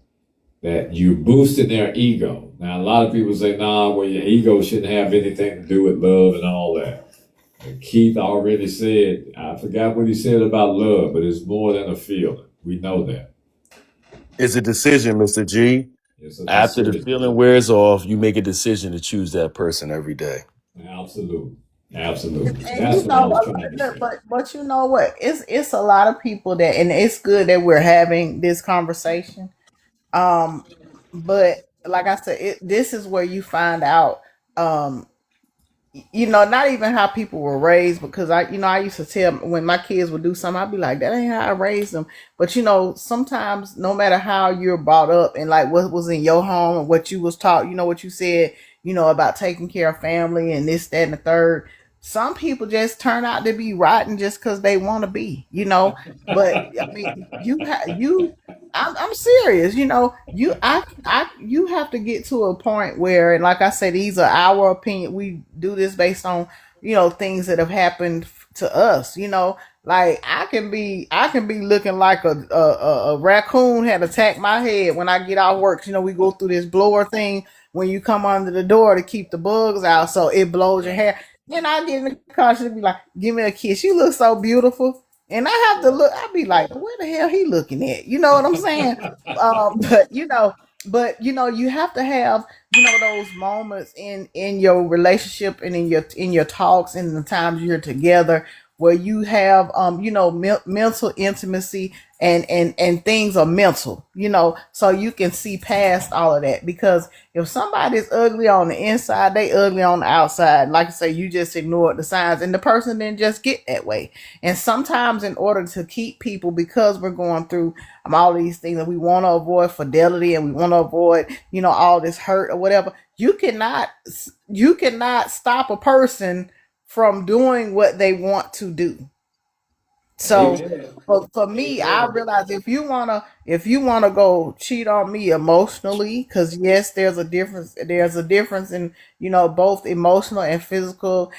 that you're boosting their ego. Now, a lot of people say, nah, well, your ego shouldn't have anything to do with love and all that. And Keith already said, I forgot what he said about love, but it's more than a feeling. We know that. It's a decision, Mr. G. It's a After the decision. feeling wears off, you make a decision to choose that person every day. Absolutely. Absolutely. And That's you what I know, was trying to say. but you know what? It's a lot of people that, and it's good that we're having this conversation. Um, but like I said, this is where you find out. Not even how people were raised, because I used to tell when my kids would do something, I'd be like, that ain't how I raised them. But sometimes no matter how you're brought up and like what was in your home and what you was taught, what you said, about taking care of family and this, that, and the third. Some people just turn out to be rotten just because they want to be. But I mean, I'm serious. You have to get to a point where, and like I said, these are our opinion. We do this based on things that have happened to us. Like I can be looking like a raccoon had attacked my head when I get out work. We go through this blower thing when you come under the door to keep the bugs out, so it blows your hair. Then I get in the car, she'll be like, "Give me a kiss. You look so beautiful." And I have to look. I be like, "Where the hell he looking at?" You know what I'm saying? But you have to have those moments in your relationship and in your talks and the times you're together where you have mental intimacy and things are mental, so you can see past all of that. Because if somebody's ugly on the inside, they ugly on the outside. Like I say, you just ignored the signs and the person didn't just get that way. And sometimes in order to keep people, because we're going through all these things and we want to avoid fidelity and we want to avoid all this hurt or whatever, you cannot stop a person from doing what they want to do. So Amen. for me, I Amen. realize if you wanna go cheat on me emotionally, because yes, there's a difference. There's a difference in both emotional and physical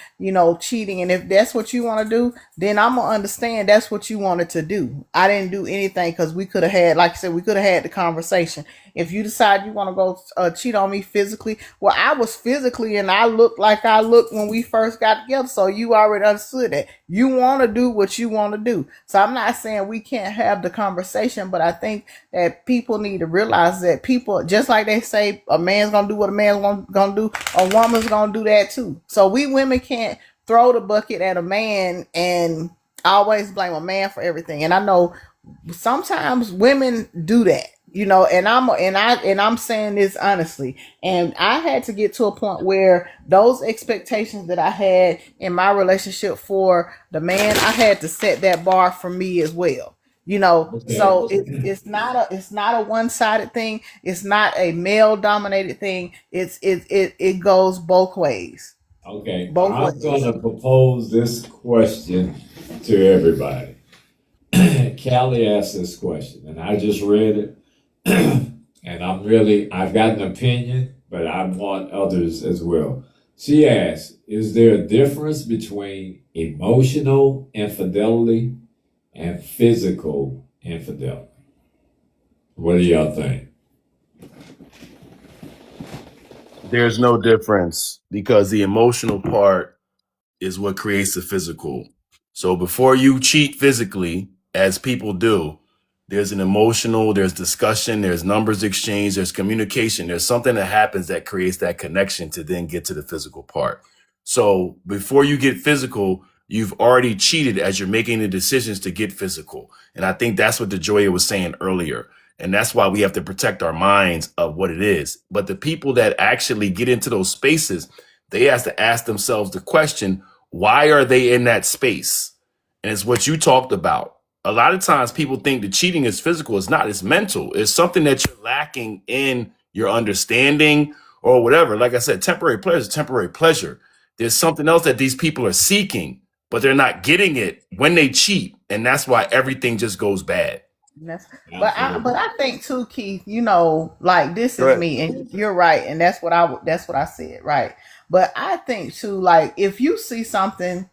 cheating. And if that's what you want to do, then I'm gonna understand that's what you wanted to do. I didn't do anything, because we could have had, like I said, we could have had the conversation. If you decide you want to go cheat on me physically, well, I was physically and I looked like I looked when we first got together. So you already understood that. You want to do what you want to do. So I'm not saying we can't have the conversation, but I think that people need to realize that people, just like they say, a man's going to do what a man's going to do, a woman's going to do that too. So we women can't throw the bucket at a man and I always blame a man for everything. And I know sometimes women do that, you know, and I'm saying this honestly. And I had to get to a point where those expectations that I had in my relationship for the man, I had to set that bar for me as well. You know, Okay. so it's not a one-sided thing. It's not a male dominated thing. It goes both ways. Okay. Both I'm going ways. to propose this question to everybody. Callie asked this question, and I just read it, and I've got an opinion, but I want others as well. She asked, is there a difference between emotional infidelity and physical infidelity? What do y'all think? There's no difference because the emotional part is what creates the physical. So before you cheat physically, as people do, there's an emotional, there's discussion, there's numbers exchange, there's communication, there's something that happens that creates that connection to then get to the physical part. So before you get physical, you've already cheated as you're making the decisions to get physical. And I think that's what DeJoya was saying earlier. And that's why we have to protect our minds of what it is. But the people that actually get into those spaces, they have to ask themselves the question, why are they in that space? And it's what you talked about. A lot of times people think that cheating is physical. It's not, it's mental. It's something that you're lacking in your understanding or whatever. Like I said, temporary pleasure is temporary pleasure. There's something else that these people are seeking, but they're not getting it when they cheat. And that's why everything just goes bad. That's, but Absolutely. I think too, Keith. You know, like this Go is ahead. me, and you're right, and that's what I said, right? But I think too, like if you see something,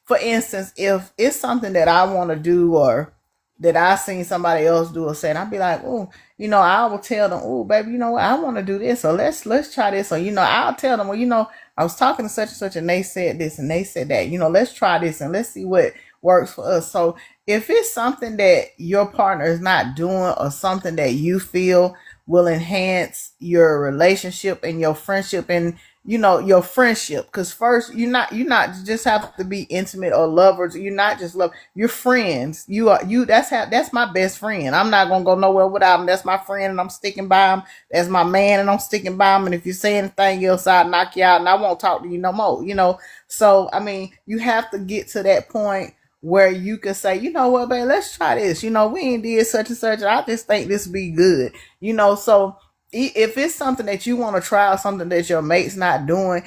for instance, if it's something that I want to do or that I seen somebody else do or said, I'd be like, oh, you know, I will tell them, oh, baby, you know what, I want to do this, or let's try this, or you know, I'll tell them, well, you know, I was talking to such and such, and they said this and they said that, you know, let's try this and let's see what works for us. So if it's something that your partner is not doing or something that you feel will enhance your relationship and your friendship and you know your friendship, because first you're not just have to be intimate or lovers, you're not just love, you're friends, that's my best friend. I'm not gonna go nowhere without him. That's my friend and I'm sticking by him. That's my man and I'm sticking by him, and if you say anything else I'll knock you out and I won't talk to you no more, you know. So I mean, you have to get to that point where you can say, you know what, babe, let's try this. You know, we ain't did such and such. I just think this be good. You know, so if it's something that you want to try or something that your mate's not doing,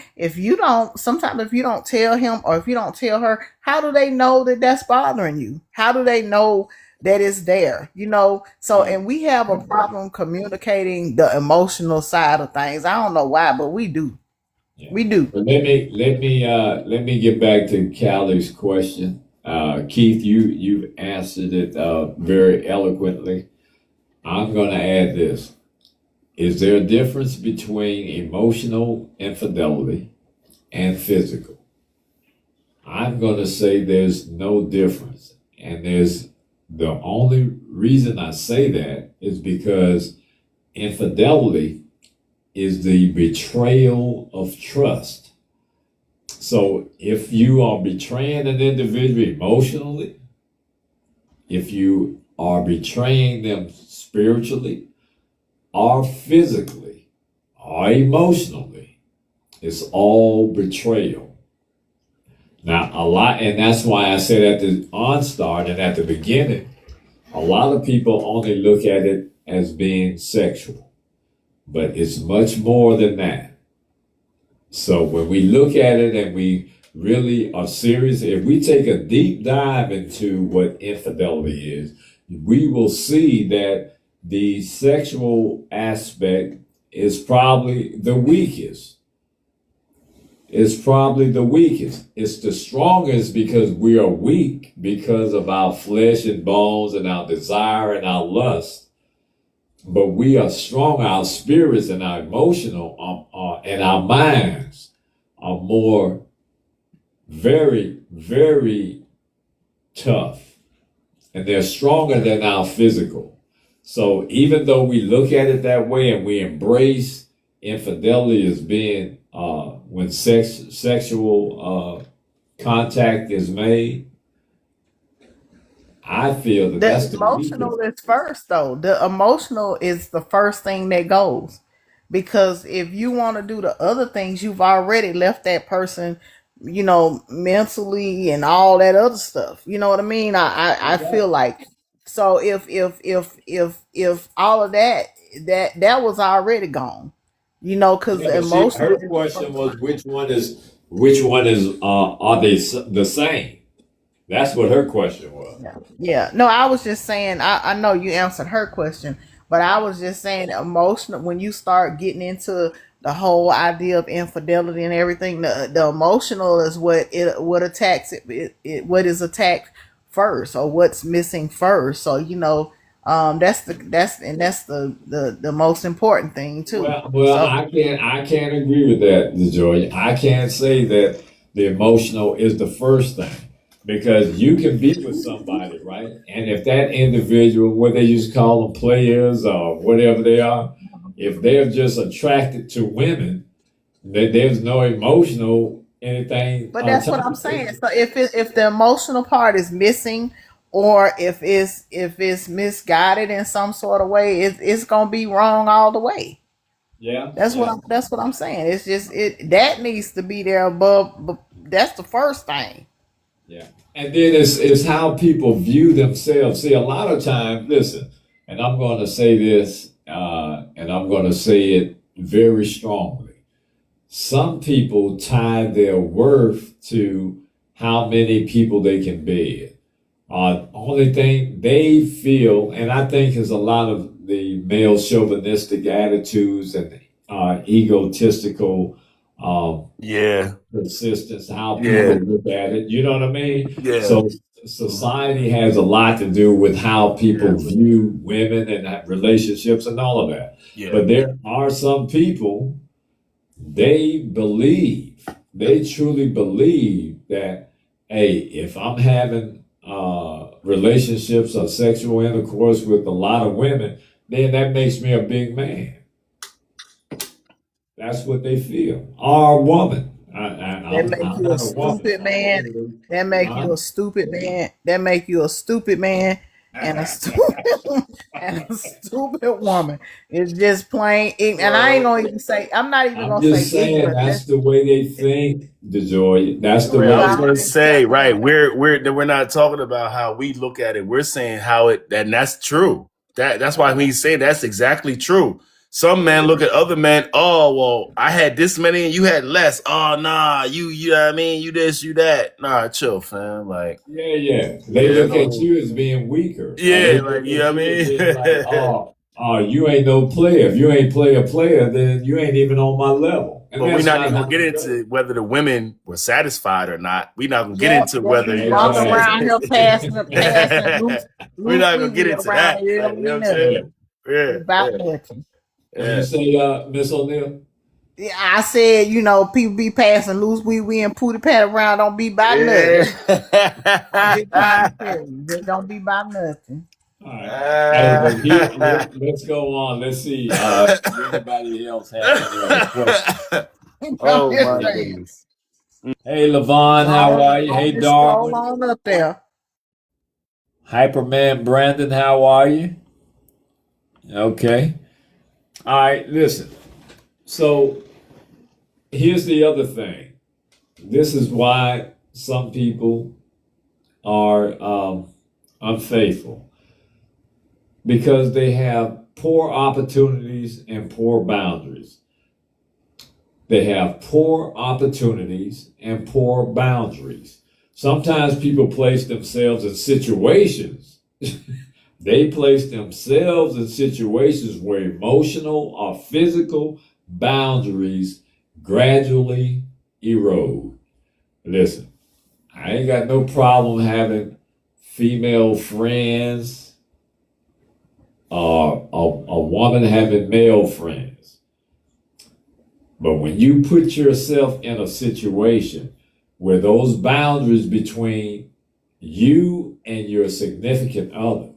sometimes if you don't tell him or if you don't tell her, how do they know that that's bothering you? How do they know that it's there? You know, so, Yeah. and we have a problem communicating the emotional side of things. I don't know why, but we do. Yeah. We do. But let me get back to Callie's question. Keith, you've answered it very eloquently. I'm going to add this. Is there a difference between emotional infidelity and physical? I'm going to say there's no difference. And there's the only reason I say that is because infidelity is the betrayal of trust. So if you are betraying an individual emotionally, if you are betraying them spiritually or physically or emotionally, it's all betrayal. Now, a lot, and that's why I said at the onstart and at the beginning, a lot of people only look at it as being sexual, but it's much more than that. So when we look at it and we really are serious, if we take a deep dive into what infidelity is, we will see that the sexual aspect is probably the weakest. It's probably the weakest. It's the strongest because we are weak because of our flesh and bones and our desire and our lust. But we are strong. Our spirits and our emotional and our minds are more very, very tough, and they're stronger than our physical. So even though we look at it that way and we embrace infidelity as being when sexual contact is made, I feel that The that's the emotional weakest. is first, though. The emotional is the first thing that goes. Because if you want to do the other things, you've already left that person, mentally and all that other stuff. You know what I mean? I feel Exactly. like, so if all of that was already gone, because Yeah, the but she emotional her is the question first was thing. which one is are they the same? That's what her question was. Yeah. Yeah. No, I was just saying, I know you answered her question, but I was just saying emotional when you start getting into the whole idea of infidelity and everything, the emotional is what attacks what is attacked first or what's missing first. So, that's the most important thing too. Well, So I can't agree with that, Joy. I can't say that the emotional is the first thing because you can be with somebody, right? And if that individual, what they used to call them players or whatever they are, if they're just attracted to women, there's no emotional anything But that's what I'm attached to saying. it. So if the emotional part is missing, or if it's misguided in some sort of way, it's gonna be wrong all the way. Yeah, That's what yeah. I'm saying. It's just it that needs to be there above. But that's the first thing. Yeah. And then it's how people view themselves. See, a lot of times, listen, and I'm going to say this, and I'm going to say it very strongly. Some people tie their worth to how many people they can bed. Only thing they feel, and I think is a lot of the male chauvinistic attitudes and egotistical Yeah, persistence, how people yeah, look at it. You know what I mean? yeah, So society has a lot to do with how yeah, people view women and relationships and all of that. yeah. But there are some people, they truly believe that, hey, if I'm having relationships or sexual intercourse with a lot of women, then that makes me a big man. That's what they feel. Or a woman. That make I'm you a not a woman, stupid so I man. can't really. That make Huh? you a stupid man. That make you a stupid man and a stupid and a stupid woman. It's just plain and I ain't Well, gonna even say I'm not even I'm gonna say just saying ignorant. that's the way they think, DeJoy. That's the Right, I way Well, was they I'm gonna think. just say, telling right, you. we're not talking about how we look at it. We're saying how it and that's true. That's why we say that's exactly true. Some men look at other men, oh well, I had this many and you had less. Oh nah, you know what I mean? You this, you that. Nah, chill, fam. Like, Yeah, yeah. They yeah, I look at mean, you as being weaker, or they yeah, like look you know at what you as I being like, mean? you ain't no player. If you ain't player, then you ain't even on my level. And But we're that's not not even how gonna get it goes. into whether the women were satisfied or not. We're not gonna get Yep, into they whether, be you know what I'm walking saying? around here passing We're loose not wee gonna get wee into around that. here. It Like, don't you know what mean I'm saying? nothing. Yeah, It's about yeah, nothing. What you yeah. say, Miss O'Neill? Yeah, I said, people be passing loose wee wee and pooty pat around. Don't be by nothing. I'm just trying to Yeah. tell you, just don't be by nothing. All right. Hey, but let's go on. Let's see. Do anybody else have any other questions? I'm Oh just my saying. goodness. Hey, Levon, how are you? Hey, Just scroll Darwin. on up there. Hyperman Brandon, how are you? Okay. All right, listen. So here's the other thing. This is why some people are unfaithful because they have poor opportunities and poor boundaries. They have poor opportunities and poor boundaries. Sometimes people place themselves in situations. They place themselves in situations where emotional or physical boundaries gradually erode. Listen, I ain't got no problem having female friends or a woman having male friends. But when you put yourself in a situation where those boundaries between you and your significant other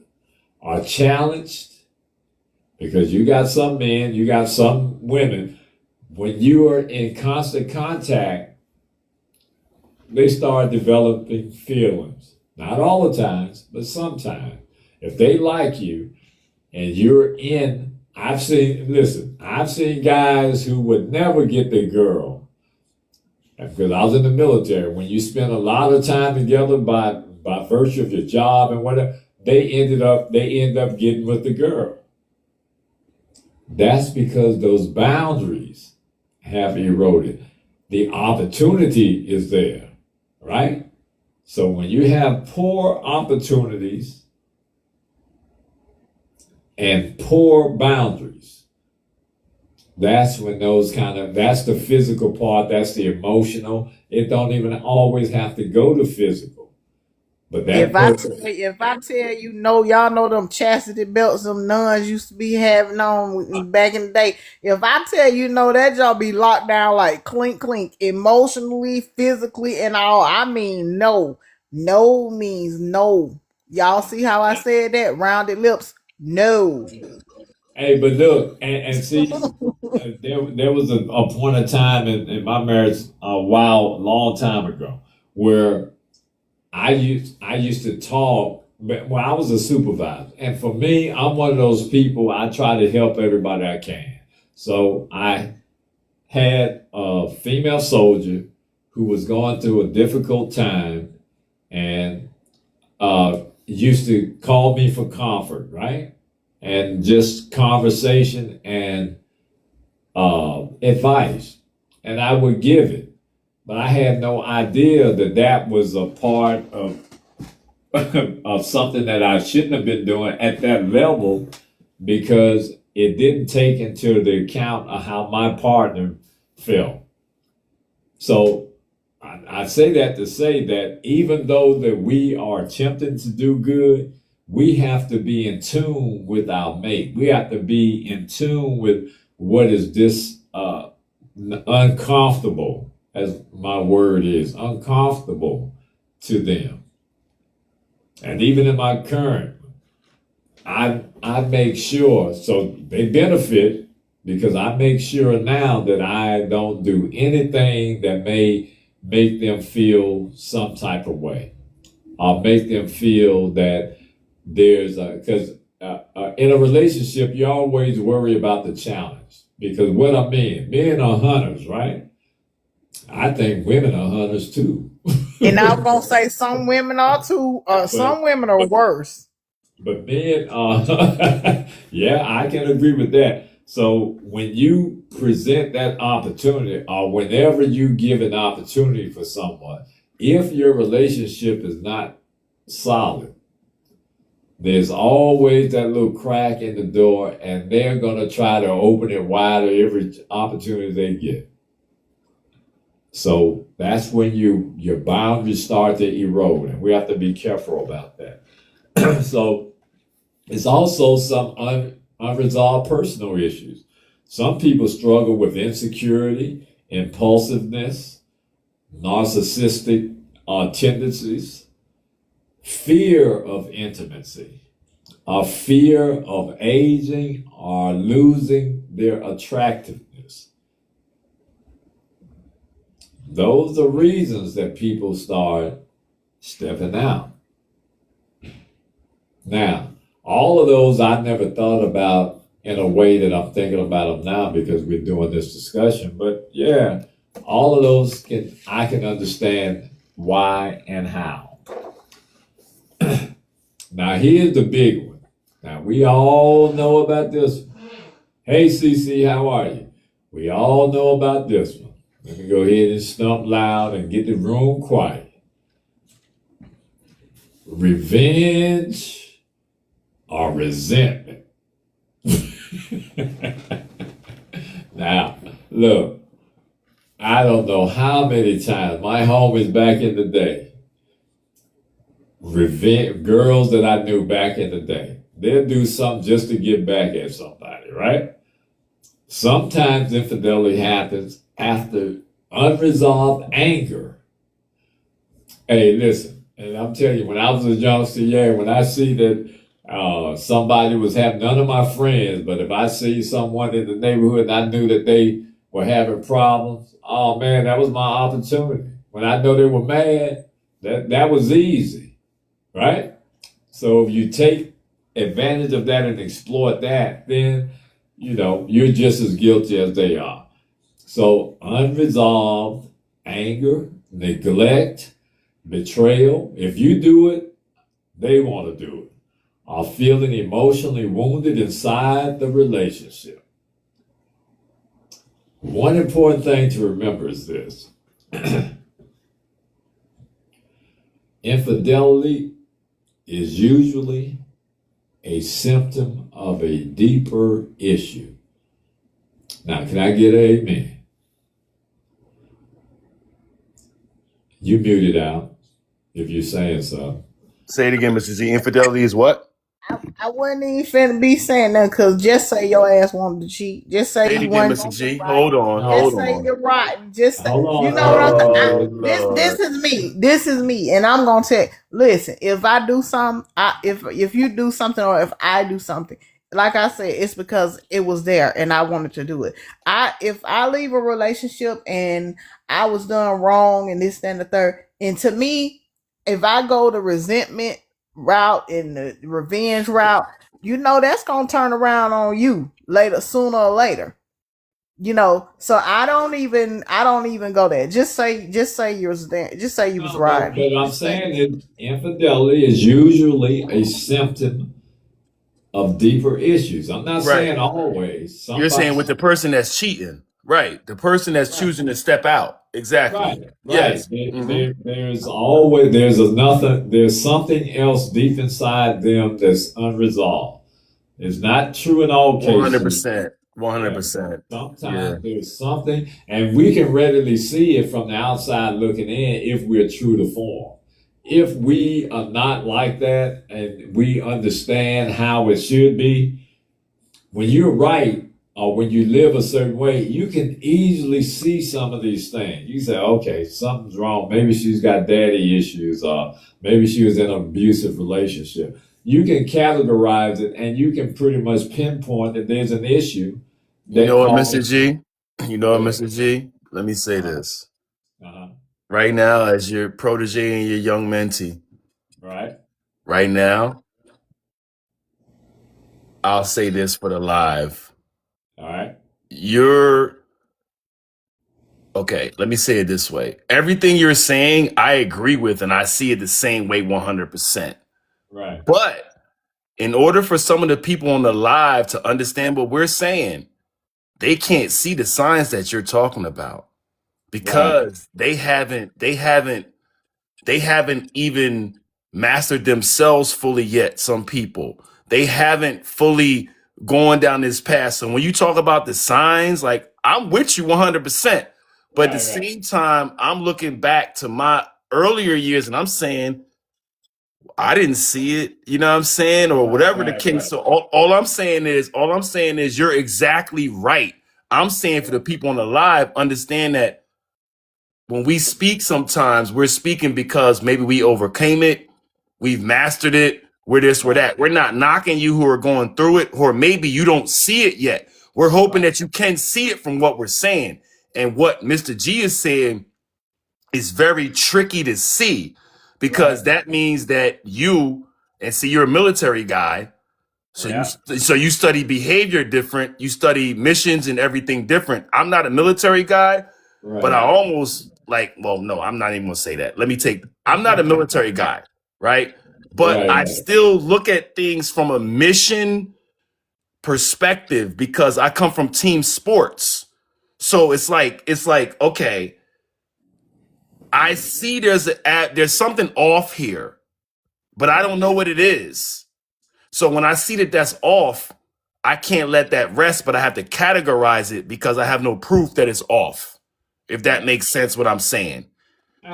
are challenged, because you got some men, you got some women, when you are in constant contact, they start developing feelings. Not all the times, but sometimes. If they like you and you're in, I've seen guys who would never get their girl. Because I was in the military. When you spend a lot of time together by virtue of your job and whatever, they end up getting with the girl. That's because those boundaries have eroded. The opportunity is there, right? So when you have poor opportunities and poor boundaries, that's when that's the physical part, that's the emotional. It don't even always have to go to physical. But If I tell you, no, y'all know them chastity belts them nuns used to be having on back in the day. If I tell you, no, that y'all be locked down like clink clink, emotionally, physically, and all. I mean, no. No means no. Y'all see how I said that? Rounded lips. No. hey, but look, and see, there was a point of time in my marriage a long time ago, where I used to talk. Well, I was a supervisor, and for me, I'm one of those people. I try to help everybody I can. So I had a female soldier who was going through a difficult time, and used to call me for comfort, right? And just conversation and advice, and I would give it. But I had no idea that was a part of of something that I shouldn't have been doing at that level, because it didn't take into the account of how my partner felt. So I say that to say that even though that we are attempting to do good, we have to be in tune with our mate. We have to be in tune with what is this uncomfortable, as my word is, uncomfortable to them. And even in my current, I make sure, so they benefit, because I make sure now that I don't do anything that may make them feel some type of way, or make them feel that because in a relationship, you always worry about the challenge. Because what are men are hunters, right? I think women are hunters too. And I was gonna say some women are too. Some women are worse. But men are, yeah, I can agree with that. So when you present that opportunity, or whenever you give an opportunity for someone, if your relationship is not solid, there's always that little crack in the door, and they're gonna try to open it wider every opportunity they get. So that's when your boundaries start to erode, and we have to be careful about that. So it's also some unresolved personal issues. Some people struggle with insecurity, impulsiveness, narcissistic tendencies, fear of intimacy, a fear of aging or losing their attractiveness. Those are reasons that people start stepping out. Now, all of those I never thought about in a way that I'm thinking about them now, because we're doing this discussion. But yeah, all of those I can understand why and how. Now, here's the big one. Now, we all know about this one. Hey, CC, how are you? We all know about this one. Let me go ahead and stump loud and get the room quiet. Revenge or resentment. Now, look, I don't know how many times my homies back in the day, girls that I knew back in the day, they'll do something just to get back at somebody, right? Sometimes infidelity happens after unresolved anger. Hey, listen, and I'm telling you, when I was a young CA, when I see that somebody was having, none of my friends, but if I see someone in the neighborhood and I knew that they were having problems, oh man, that was my opportunity. When I know they were mad, that was easy. right? So if you take advantage of that and exploit that, then you're just as guilty as they are. So unresolved anger, neglect, betrayal. If you do it, they want to do it. Are feeling emotionally wounded inside the relationship. One important thing to remember is this. Infidelity is usually a symptom of a deeper issue. Now, can I get an amen? You mute it out if you're saying so. Say it again, Mr. G. Infidelity is what? I wasn't even finna be saying that because just say your ass wanted to cheat. Just say Say it you again, wasn't Mr. gonna do G. right. Hold on, No, Just hold say on. you're right. Just say, hold you on. know what Oh this Lord. is me. This is me, and I'm gonna tell. Listen, if I do something, if you do something, or if I do something, like I said, it's because it was there and I wanted to do it. If I leave a relationship and I was done wrong and this, that, and the third, and to me, if I go the resentment route and the revenge route, that's gonna turn around on you later, sooner or later. So I don't even go there. Just say you was there. Just say you was No, right. but I'm Just say saying that infidelity is usually a symptom of deeper issues. I'm not Right. saying always. You're saying with Somebody, the person that's cheating. Right. The person that's right, choosing to step out. Exactly. right, right. Yes. Mm-hmm. There's something else deep inside them that's unresolved. It's not true in all cases. 100%. Yeah. 100%. Yeah. Sometimes there's something, and we can readily see it from the outside looking in if we're true to form. If we are not like that and we understand how it should be, when you're right or when you live a certain way, you can easily see some of these things. You say, okay, something's wrong. Maybe she's got daddy issues, or maybe she was in an abusive relationship. You can categorize it and you can pretty much pinpoint that there's an issue You that know what, Mr. caused. G? You know Go what, ahead. Mr. G? Let me say Uh-huh. this. Uh-huh. Right now, as your protege and your young mentee, Right. right now, I'll say this for the live. All right. You're okay. Let me say it this way. Everything you're saying, I agree with, and I see it the same way 100%. Right. But in order for some of the people on the live to understand what we're saying, they can't see the signs that you're talking about Right. because they haven't even mastered themselves fully yet. Some people, they haven't fully gone down this path. So when you talk about the signs, like, I'm with you 100%, but at the Right. Right. same time, I'm looking back to my earlier years and I'm saying, I didn't see it, you know what I'm saying? Or Right. whatever the Right. case. Right. So all I'm saying is you're exactly right. I'm saying for the people on the live, understand that when we speak, sometimes we're speaking because maybe we overcame it, we've mastered it, we're this, we're Right. that. We're not knocking you who are going through it, or maybe you don't see it yet. We're hoping Right. that you can see it from what we're saying. And what Mr. G is saying is very tricky to see Right. because that means that and see, you're a military guy. Yeah. So you study behavior different, you study missions and everything different. I'm not a military guy, but I Right. almost like, well, no, I'm not even gonna say that. I'm not a military guy, right? But Right. I Right. still look at things from a mission perspective because I come from team sports. So it's like, okay, I see there's something off here, but I don't know what it is. So when I see that that's off, I can't let that rest, but I have to categorize it because I have no proof that it's off. If that Right. makes sense what I'm saying.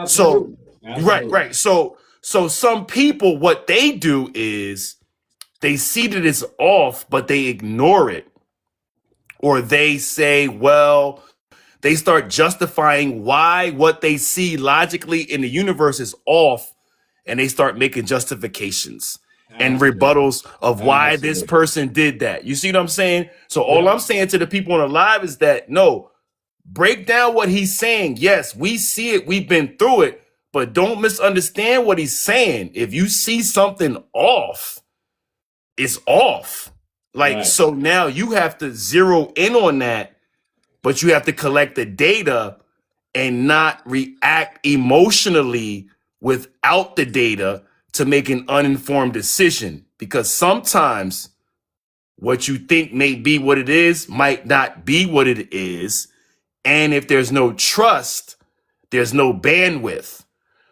So Absolutely. right, Absolutely. right. So some people, what they do is they see that it's off, but they ignore it. Or they say, well, they start justifying why what they see logically in the universe is off, and they start making justifications and Absolutely. rebuttals of why this Absolutely. person did that. You see what I'm saying? So all Yeah. I'm saying to the people on the live is that no, break down what he's saying. Yes, we see it, we've been through it, But don't misunderstand what he's saying. If you see something off, it's off. Like, Right. so now you have to zero in on that, but you have to collect the data and not react emotionally without the data to make an uninformed decision. Because sometimes what you think may be what it is might not be what it is. And if there's no trust, there's no bandwidth.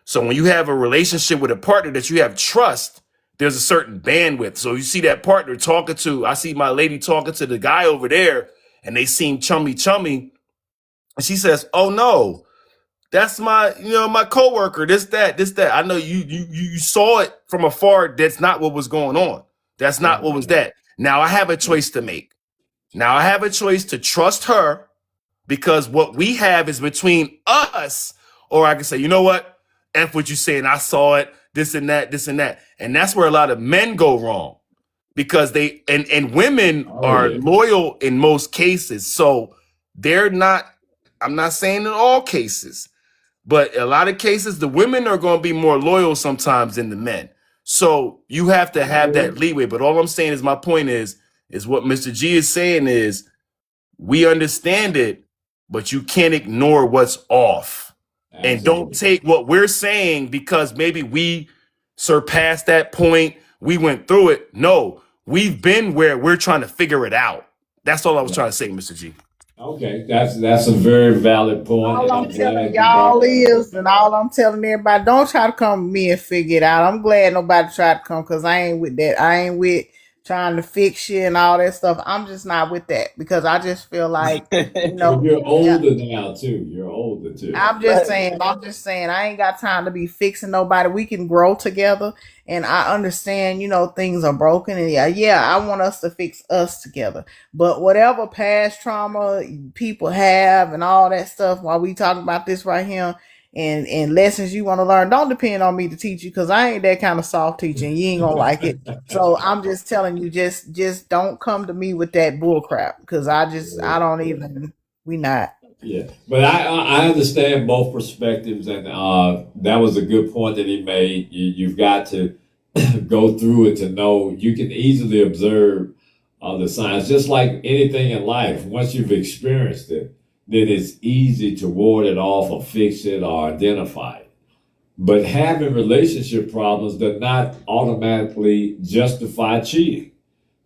So when you have a relationship with a partner that you have trust, there's a certain bandwidth. So you see that partner talking to, I see my lady talking to the guy over there, and they seem chummy chummy. And she says, "Oh no, that's my, my coworker, this, that, this, that. I know you saw it from afar. That's not what was going on. That's not what was that. Now I have a choice to make. Now I have a choice to trust her because what we have is between us, or I can say, you know what? F what you saying. I saw it, this and that, this and that. And that's where a lot of men go wrong because they, and women Oh are yeah. loyal in most cases. So they're not, I'm not saying in all cases, but a lot of cases, the women are going to be more loyal sometimes than the men. So you have to have that leeway. But all I'm saying is my point is what Mr. G is saying is we understand it, but you can't ignore what's off. And don't Absolutely. take what we're saying because maybe we surpassed that point. We went through it. No, we've been where we're trying to figure it out. That's all I was trying to say, Mr. G. Okay, that's a very valid point, All and I'm I'm telling glad you brought y'all that up. is, and all I'm telling everybody, don't try to come with me and figure it out. I'm glad nobody tried to come because I ain't with that. I ain't with trying to fix you and all that stuff. I'm just not with that because I just feel like, Well, you're yeah, older now too. You're older too. I'm just saying, I ain't got time to be fixing nobody. We can grow together. And I understand, things are broken. And yeah, I want us to fix us together. But whatever past trauma people have and all that stuff, while we talking about this right here, and lessons you want to learn, don't depend on me to teach you because I ain't that kind of soft teacher and you ain't gonna like it. So I'm just telling you, just don't come to me with that bull crap because I don't even, we not. Yeah, but I understand both perspectives, and that was a good point that he made. You've got to go through it to know. You can easily observe the signs, just like anything in life. Once you've experienced it, then it's easy to ward it off or fix it or identify it. But having relationship problems does not automatically justify cheating.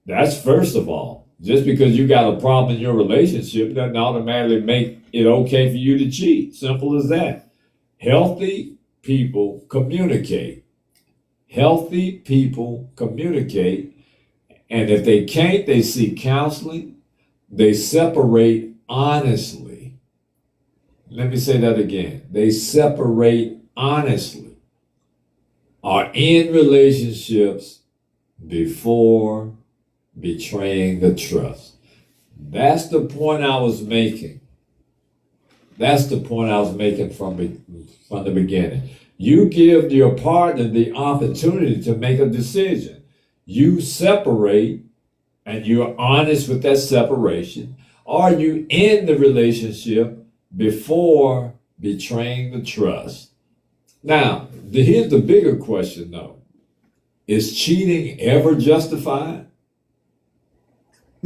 That's first of all. Just because you got a problem in your relationship doesn't automatically make it okay for you to cheat. Simple as that. Healthy people communicate. Healthy people communicate. And if they can't, they seek counseling. They separate honestly. Let me say that again. They separate honestly. Are in relationships before betraying the trust. That's the point I was making. That's the point I was making from the beginning. You give your partner the opportunity to make a decision. You separate and you're honest with that separation. Are you in the relationship before betraying the trust? Now, here's the bigger question though. Is cheating ever justified?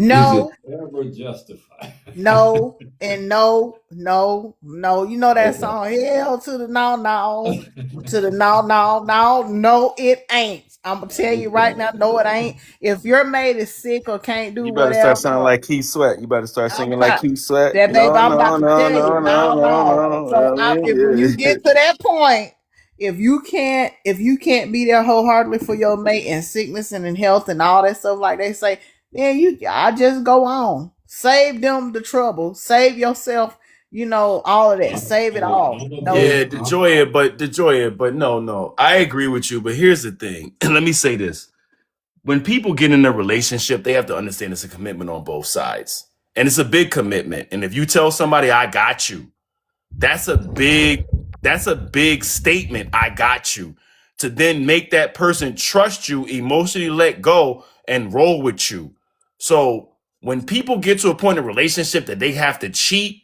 Is it No, ever justified? no, and no, no, no. You know that Okay. song, Hell to the no, no, to the no, no, no, no, it ain't. I'm gonna tell you right Okay. now, no, it ain't. If your mate is sick or can't do You better start whatever, sounding like Keith Sweat. You better start I'm singing like not Keith Sweat. that baby. No, I'm no, about to no, tell you, no, no, no, no, no. no. So I if when you mean, yeah. get to that point, if you can't be there wholeheartedly for your mate in sickness and in health and all that stuff, like they say, then I just go on. Save them the trouble. Save yourself. All of that. Save it all. No, Yeah, the joy, but no, no. I agree with you, but here's the thing. Let me say this. When people get in a relationship, they have to understand it's a commitment on both sides. And it's a big commitment. And if you tell somebody I got you, that's a big statement. I got you. To then make that person trust you, emotionally let go and roll with you. So when people get to a point in a relationship that they have to cheat,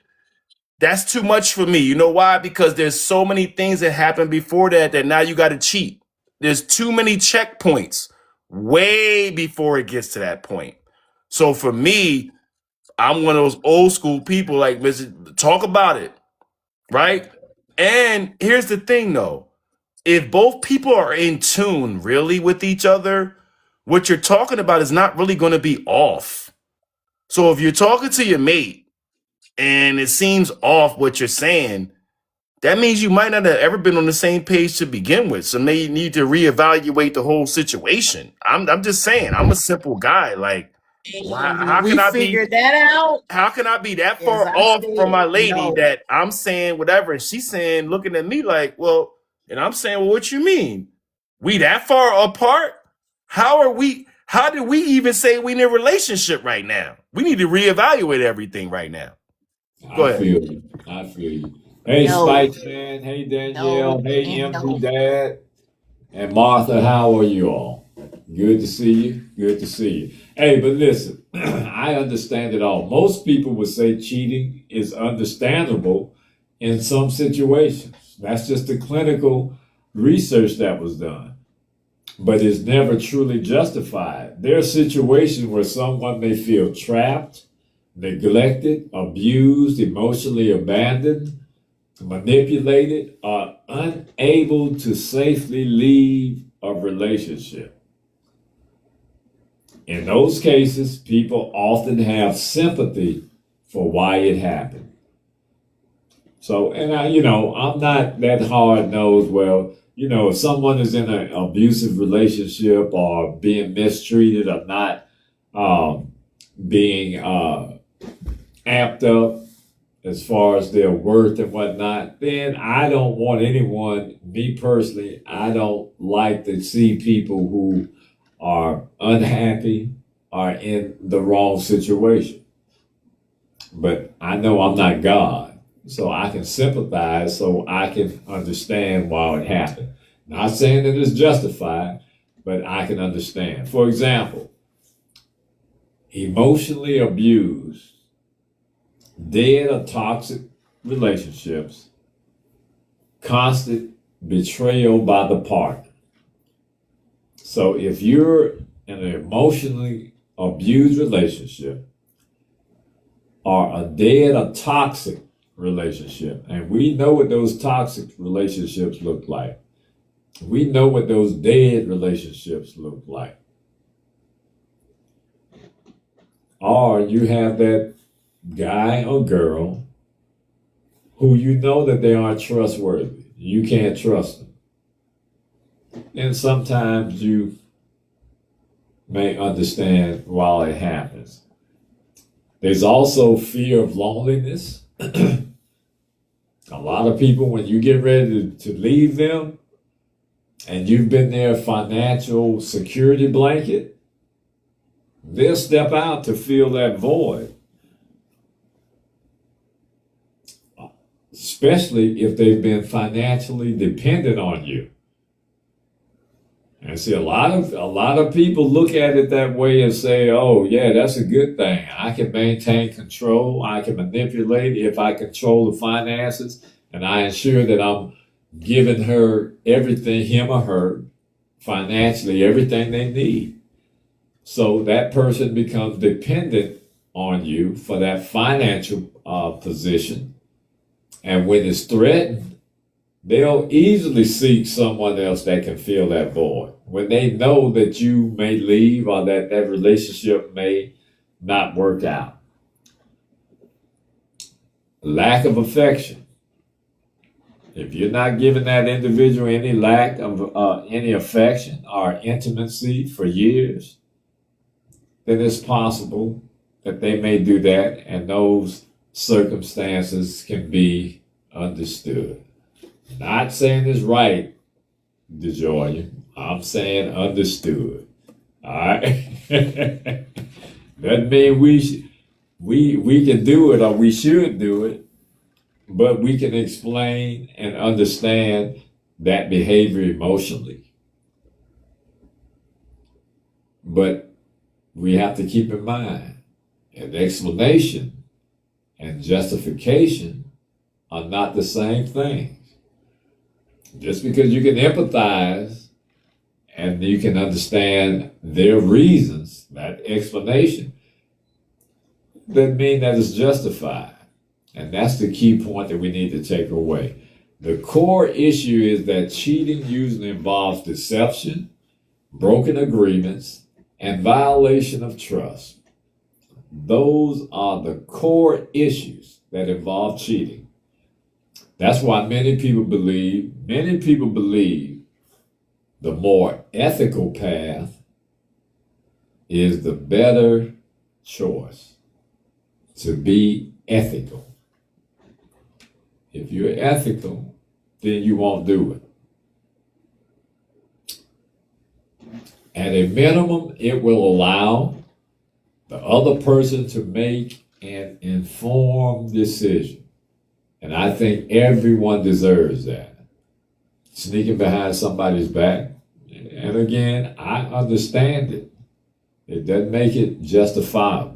That's too much for me. You know why? Because there's so many things that happened before that now you got to cheat. There's too many checkpoints way before it gets to that point. So for me, I'm one of those old school people like, talk about it, right? And here's the thing though. If both people are in tune really with each other, what you're talking about is not really going to be off. So if you're talking to your mate and it seems off what you're saying, that means you might not have ever been on the same page to begin with. So now you need to reevaluate the whole situation. I'm just saying, I'm a simple guy. Like, why, And we figured that out, how can I be that as far I off from my said, lady no. that I'm saying whatever and she's saying, looking at me like, well, and I'm saying, well, what you mean? We that far apart? How did we even say we in a relationship right now? We need to reevaluate everything right now. Go I ahead. feel you. I feel you. Hey, No, Spice Man. Hey, Danielle. no, Hey, and MD no. Dad. And Martha, how are you all? Good to see you. Good to see you. Hey, but listen, I understand it all. Most people would say cheating is understandable in some situations. That's just the clinical research that was done. But it's never truly justified. There are situations where someone may feel trapped, neglected, abused, emotionally abandoned, manipulated, or unable to safely leave a relationship. In those cases, people often have sympathy for why it happened. So, and I'm not that hard nosed. Well, if someone is in an abusive relationship or being mistreated or not being amped up as far as their worth and whatnot, then I don't want anyone, me personally, I don't like to see people who are unhappy or in the wrong situation. But I know I'm not God, so I can sympathize, so I can understand why it happened. Not saying that it's justified, but I can understand. For example, emotionally abused, dead or toxic relationships, constant betrayal by the partner. So if you're in an emotionally abused relationship or a dead or toxic relationship, and we know what those toxic relationships look like, we know what those dead relationships look like, or you have that guy or girl who you know that they aren't trustworthy. You can't trust them. And sometimes you may understand why it happens. There's also fear of loneliness. A lot of people, when you get ready to leave them and you've been their financial security blanket, they'll step out to fill that void. Especially if they've been financially dependent on you. And see, a lot of people look at it that way and say, "Oh, yeah, that's a good thing. I can maintain control. I can manipulate if I control the finances, and I ensure that I'm giving her everything, him or her, financially, everything they need." So that person becomes dependent on you for that financial position. And when it's threatened, they'll easily seek someone else that can fill that void. When they know that you may leave or that relationship may not work out. Lack of affection. If you're not giving that individual any lack of any affection or intimacy for years, then it's possible that they may do that, and those circumstances can be understood. Not saying it's right, DeJoya. I'm saying understood. All right. Doesn't mean we can do it or we should do it, but we can explain and understand that behavior emotionally. But we have to keep in mind an explanation and justification are not the same thing. Just because you can empathize and you can understand their reasons, that explanation, doesn't mean that it's justified. And that's the key point that we need to take away. The core issue is that cheating usually involves deception, broken agreements, and violation of trust. Those are the core issues that involve cheating. That's why many people believe the more ethical path is the better choice. To be ethical. If you're ethical, then you won't do it. At a minimum, it will allow the other person to make an informed decision. And I think everyone deserves that. Sneaking behind somebody's back. And again, I understand it. It doesn't make it justifiable.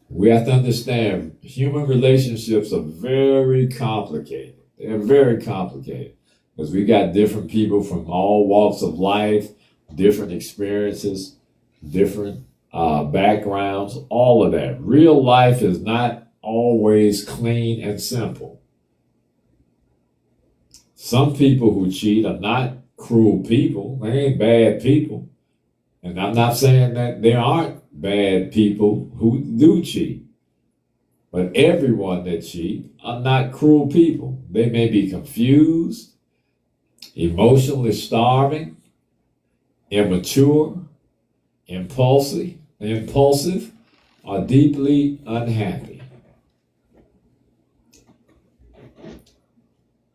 We have to understand human relationships are very complicated. They're very complicated because we got different people from all walks of life, different experiences, different backgrounds, all of that. Real life is not always clean and simple. Some people who cheat are not cruel people. They ain't bad people. And I'm not saying that there aren't bad people who do cheat. But everyone that cheat are not cruel people. They may be confused, emotionally starving, immature, impulsive, or deeply unhappy.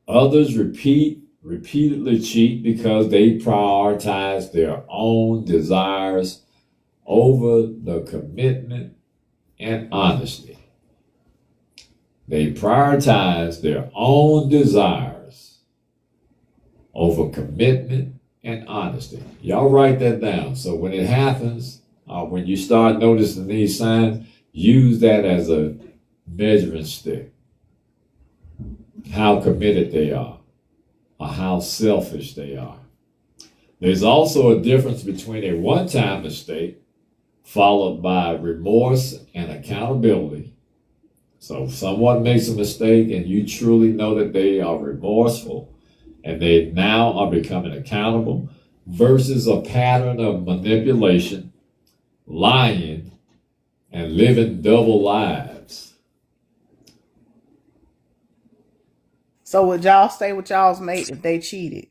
Others repeatedly cheat because they prioritize their own desires over the commitment and honesty. They prioritize their own desires over commitment and honesty. Y'all write that down. So when it happens, when you start noticing these signs, use that as a measuring stick. How committed they are, or how selfish they are. There's also a difference between a one-time mistake followed by remorse and accountability. So if someone makes a mistake and you truly know that they are remorseful and they now are becoming accountable versus a pattern of manipulation, lying, and living double lives. So would y'all stay with y'all's mate if they cheated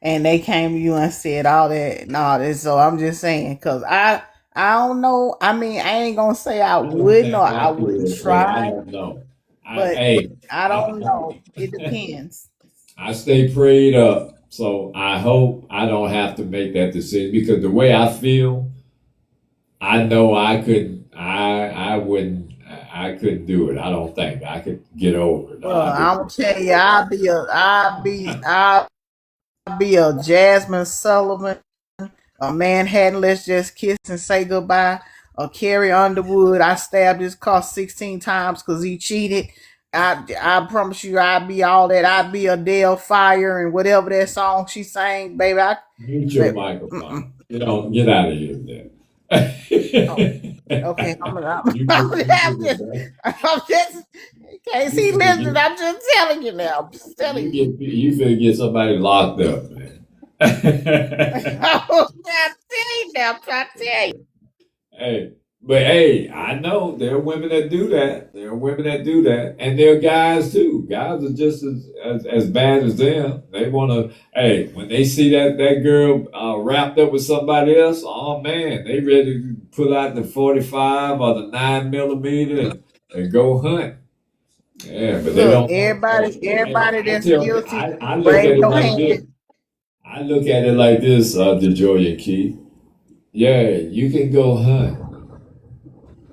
and they came to you and said all that and all this? So I'm just saying, because I don't know. I mean, I ain't gonna say I wouldn't or I wouldn't I try, don't know. but I don't know. It depends. I stay prayed up. So I hope I don't have to make that decision because the way I feel, I know I couldn't do it. I don't think I could get over it. Well, I'm gonna tell you, I'll be a Jasmine Sullivan, a Manhattan, let's just kiss and say goodbye, a Carrie Underwood, I stabbed his car 16 times because he cheated. I promise you, I'd be all that. I'd be Adele Fire and whatever that song she sang, baby. Mute your microphone. You don't get out of here with that. Okay, I'm just, in case he listening, I'm just telling you now. I'm just telling you. You finna get somebody locked up, man. I'm trying to tell you. Hey, I know there are women that do that. And there are guys too. Guys are just as bad as them. They wanna, when they see that girl wrapped up with somebody else, oh man, they ready to pull out the 45 or the 9mm and go hunt. Yeah, but they don't. Everybody that's guilty, I look at it like this. I look at it like this, DeJoy and Keith. Yeah, you can go hunt,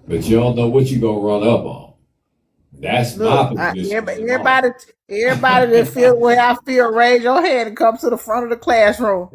but you don't know what you're gonna run up on. That's my position. Everybody that feel the way I feel, raise your hand and come to the front of the classroom.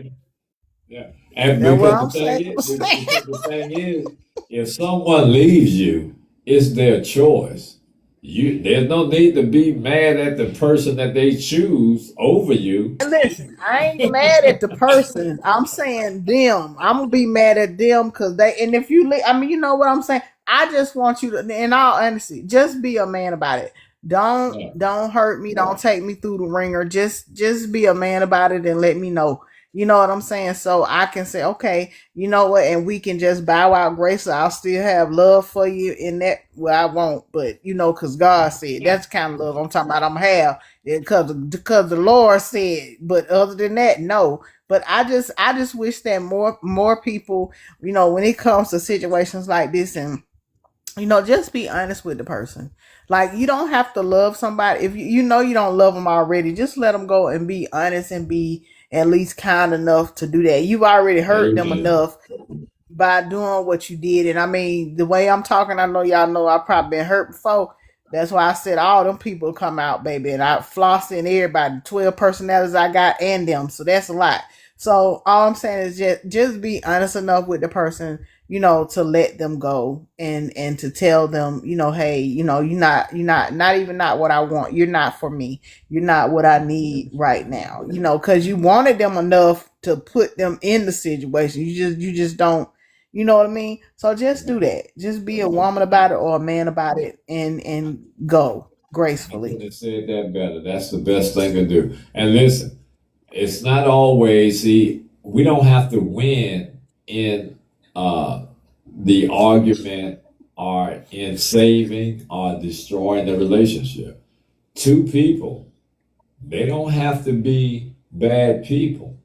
Yeah, and because the thing is, if someone leaves you, it's their choice. There's no need to be mad at the person that they choose over you. And listen, I ain't mad at the person. I'm saying them. I'm gonna be mad at them because they. And if you, I mean, you know what I'm saying. I just want you to, in all honesty, just be a man about it. Yeah. Don't hurt me. Don't take me through the ringer. Just be a man about it and let me know. You know what I'm saying? So I can say, okay, you know what, and we can just bow out gracefully. I'll still have love for you in that. Well, I won't, but you know, because God said that's the kind of love I'm talking about. I'm gonna have because the Lord said. But other than that, no. But I just wish that more people, you know, when it comes to situations like this, and you know, just be honest with the person. Like you don't have to love somebody if you know you don't love them already. Just let them go and be honest and be at least kind enough to do that. You've already hurt them Amen. enough by doing what you did. And I mean, the way I'm talking, I know y'all know I've probably been hurt before. That's why I said all them people come out, baby. And I flossing everybody, 12 personalities I got and them. So that's a lot. So all I'm saying is just be honest enough with the person, you know, to let them go and to tell them, you know, hey, you know, not even not what I want. You're not for me. You're not what I need right now. You know, because you wanted them enough to put them in the situation. You just don't, you know what I mean? So just do that. Just be a woman about it or a man about it and go I couldn't gracefully. have said that better. That's the best thing to do. And listen, it's not always, see, we don't have to win in the argument or in saving or destroying the relationship. Two people, they don't have to be bad people.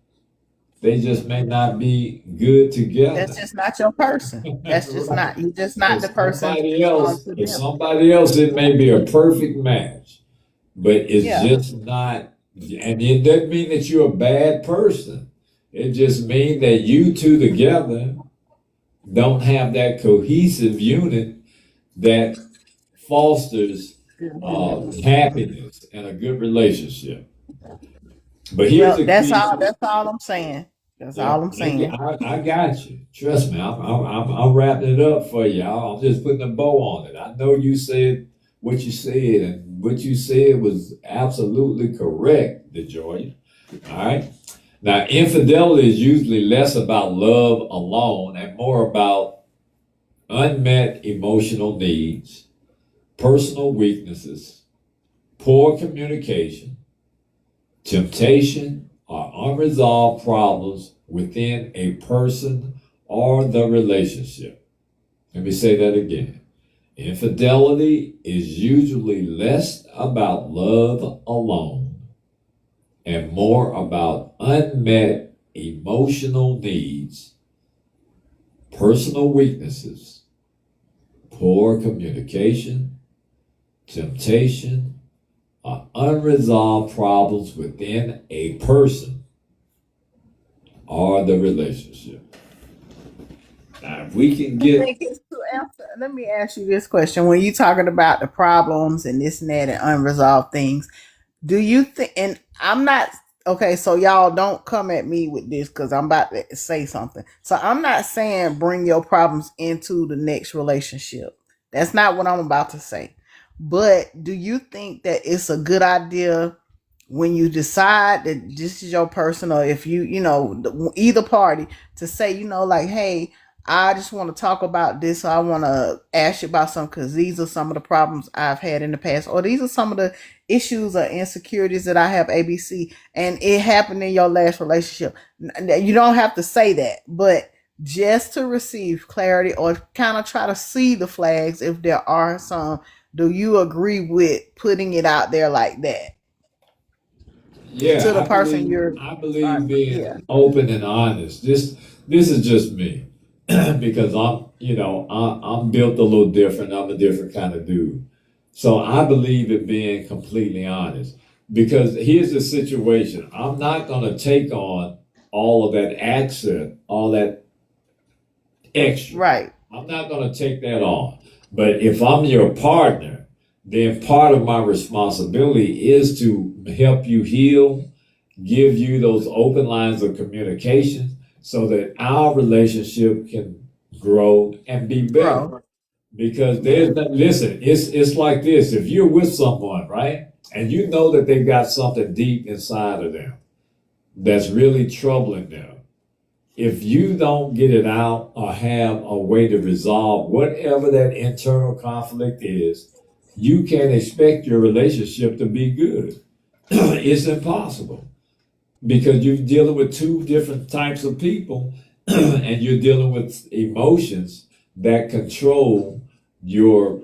They just may not be good That's together. just not your person. That's just Right. not you just For not the person to them. somebody else, it may be a perfect match, but it's Yeah. just not. And it doesn't mean that you're a bad person. It just means that you two together don't have that cohesive unit that fosters happiness and a good relationship. But here's Well, the key. that's all I'm saying. That's Yeah, all I'm saying. I got you. Trust me, I'm wrapping it up for you. I'm just putting a bow on it. I know you said what you said, and what you said was absolutely correct, DeJoy. All right. Now, infidelity is usually less about love alone and more about unmet emotional needs, personal weaknesses, poor communication, temptation, or unresolved problems within a person or the relationship. Let me say that again. Infidelity is usually less about love alone and more about unmet emotional needs, personal weaknesses, poor communication, temptation, or unresolved problems within a person or the relationship. Now, if we can I get, think it's to answer. Let me ask you this question. When you talking about the problems and this and that and unresolved things, do you think, and I'm not, okay, so y'all don't come at me with this because I'm about to say something. So I'm not saying bring your problems into the next relationship. That's not what I'm about to say. But do you think that it's a good idea when you decide that this is your person, or if you know, either party, to say, you know, like, hey, I just want to talk about this. So I want to ask you about something because these are some of the problems I've had in the past, or these are some of the issues or insecurities that I have ABC, and it happened in your last relationship. You don't have to say that, but just to receive clarity or kind of try to see the flags if there are some. Do you agree with putting it out there like that to yeah, the person you're I trying? believe Yeah, being open and honest. This is just me because I'm built a little different. I'm a different kind of dude. So I believe in being completely honest because here's the situation. I'm not going to take on all of that accent, all that extra. right. I'm not going to take that on. But if I'm your partner, then part of my responsibility is to help you heal, give you those open lines of communication so that our relationship can grow and be better. Grow. Because Yeah. listen, it's like this. If you're with someone, right, and you know that they've got something deep inside of them that's really troubling them, if you don't get it out or have a way to resolve whatever that internal conflict is, you can't expect your relationship to be good. It's impossible because you're dealing with two different types of people and you're dealing with emotions that control your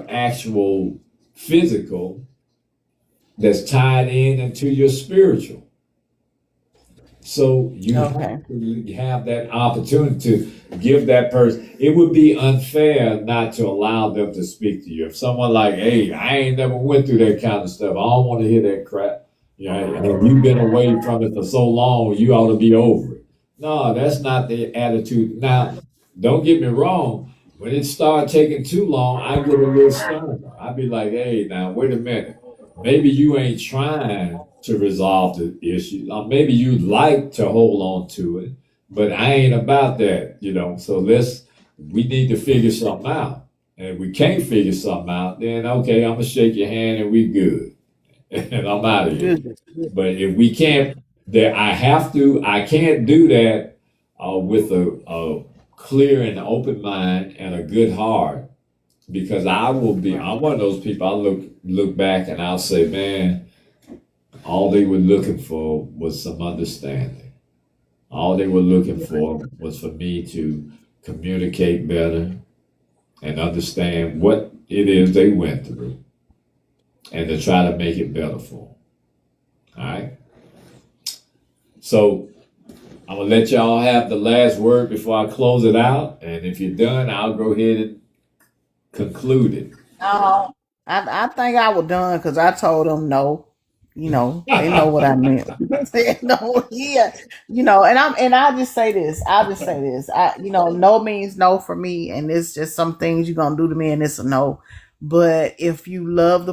actual physical that's tied in into your spiritual. So you have Okay. to have that opportunity to give that person. It would be unfair not to allow them to speak to you. If someone like, hey, I ain't never went through that kind of stuff. I don't want to hear that crap. You know, and you've been away from it for so long, you ought to be over it. No, that's not the attitude. Now, don't get me wrong. When it started taking too long, I get a little sterner. I'd be like, hey, now wait a minute. Maybe you ain't trying to resolve the issue. Maybe you'd like to hold on to it, but I ain't about that, you know. So we need to figure something out. And if we can't figure something out, then okay, I'm gonna shake your hand and we good. And I'm out of here. Good. But if we can't, that I can't do that with a clear and open mind and a good heart because I'm one of those people. I look back and I'll say, man, all they were looking for was some understanding. All they were looking for was for me to communicate better and understand what it is they went through and to try to make it better for them. All right. So I'm gonna let y'all have the last word before I close it out. And if you're done, I'll go ahead and conclude it. No, I think I was done because I told them no. They know what I meant. They said no, yeah. And I just say this. I just say this. No means no for me, and it's just some things you're gonna do to me, and it's a no. But if you love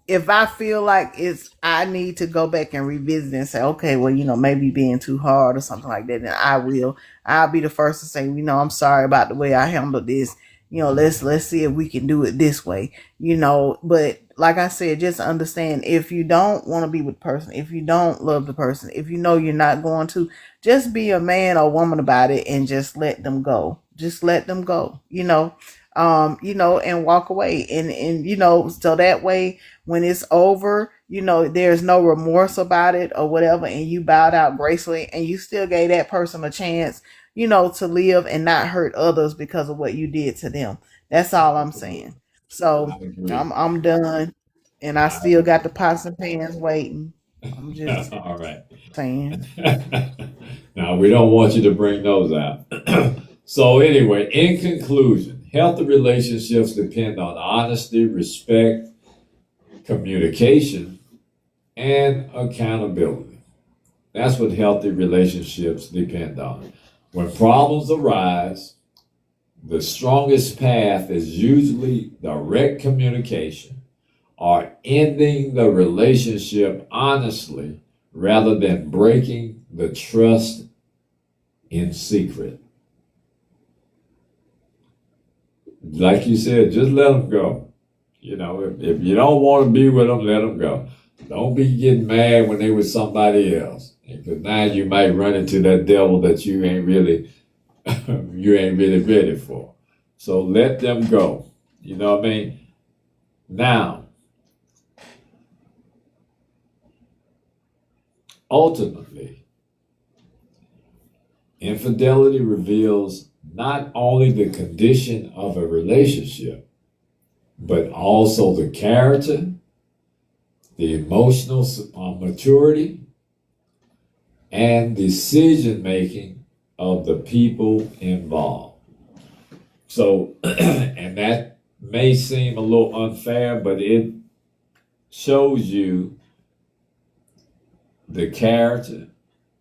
if I feel like I need to go back and revisit and say, okay, well, maybe being too hard or something like that, then I will. I'll be the first to say, I'm sorry about the way I handled this. Let's see if we can do it this way. But like I said, just understand if you don't want to be with the person, if you don't love the person, if you know you're not going to, just be a man or woman about it and just let them go. Just let them go, and walk away. And so that way when it's over, there's no remorse about it or whatever, and you bowed out gracefully and you still gave that person a chance, to live and not hurt others because of what you did to them. That's all I'm saying. So I agree. I'm done, and I I still got the pots and pans waiting. I'm agree. just All right. saying. Now, we don't want you to bring those out. So, anyway, in conclusion, healthy relationships depend on honesty, respect, communication, and accountability. That's what healthy relationships depend on. When problems arise, the strongest path is usually direct communication or ending the relationship honestly rather than breaking the trust in secret. Like you said, just let them go. If you don't want to be with them, let them go. Don't be getting mad when they with somebody else, because now you might run into that devil that you ain't really ready for. So let them go. You know what I mean? Now, ultimately, infidelity reveals not only the condition of a relationship, but also the character, the emotional maturity, and decision making of the people involved. So, and that may seem a little unfair, but it shows you the character,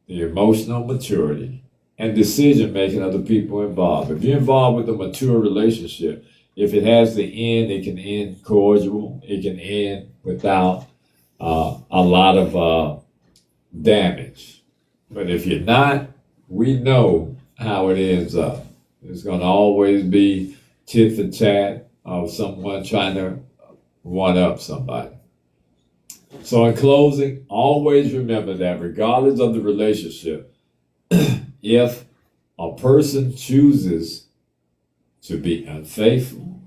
the emotional maturity, and decision making of the people involved. If you're involved with a mature relationship, if it has the end, it can end cordial, it can end without a lot of damage. But if you're not, we know how it ends up. There's going to always be tit for tat of someone trying to one up somebody. So in closing, always remember that regardless of the relationship, if a person chooses to be unfaithful,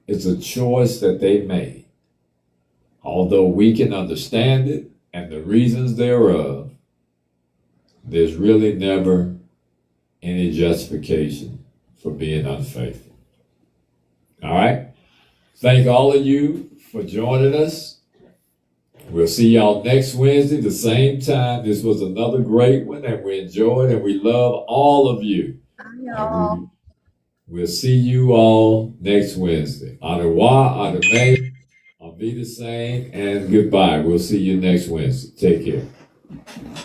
it's a choice that they made. Although we can understand it and the reasons thereof, there's really never any justification for being unfaithful. All right? Thank all of you for joining us. We'll see y'all next Wednesday, the same time. This was another great one, and we enjoyed and we love all of you. And we'll see you all next Wednesday. Au revoir, au demain, on Be the Same, and goodbye. We'll see you next Wednesday. Take care.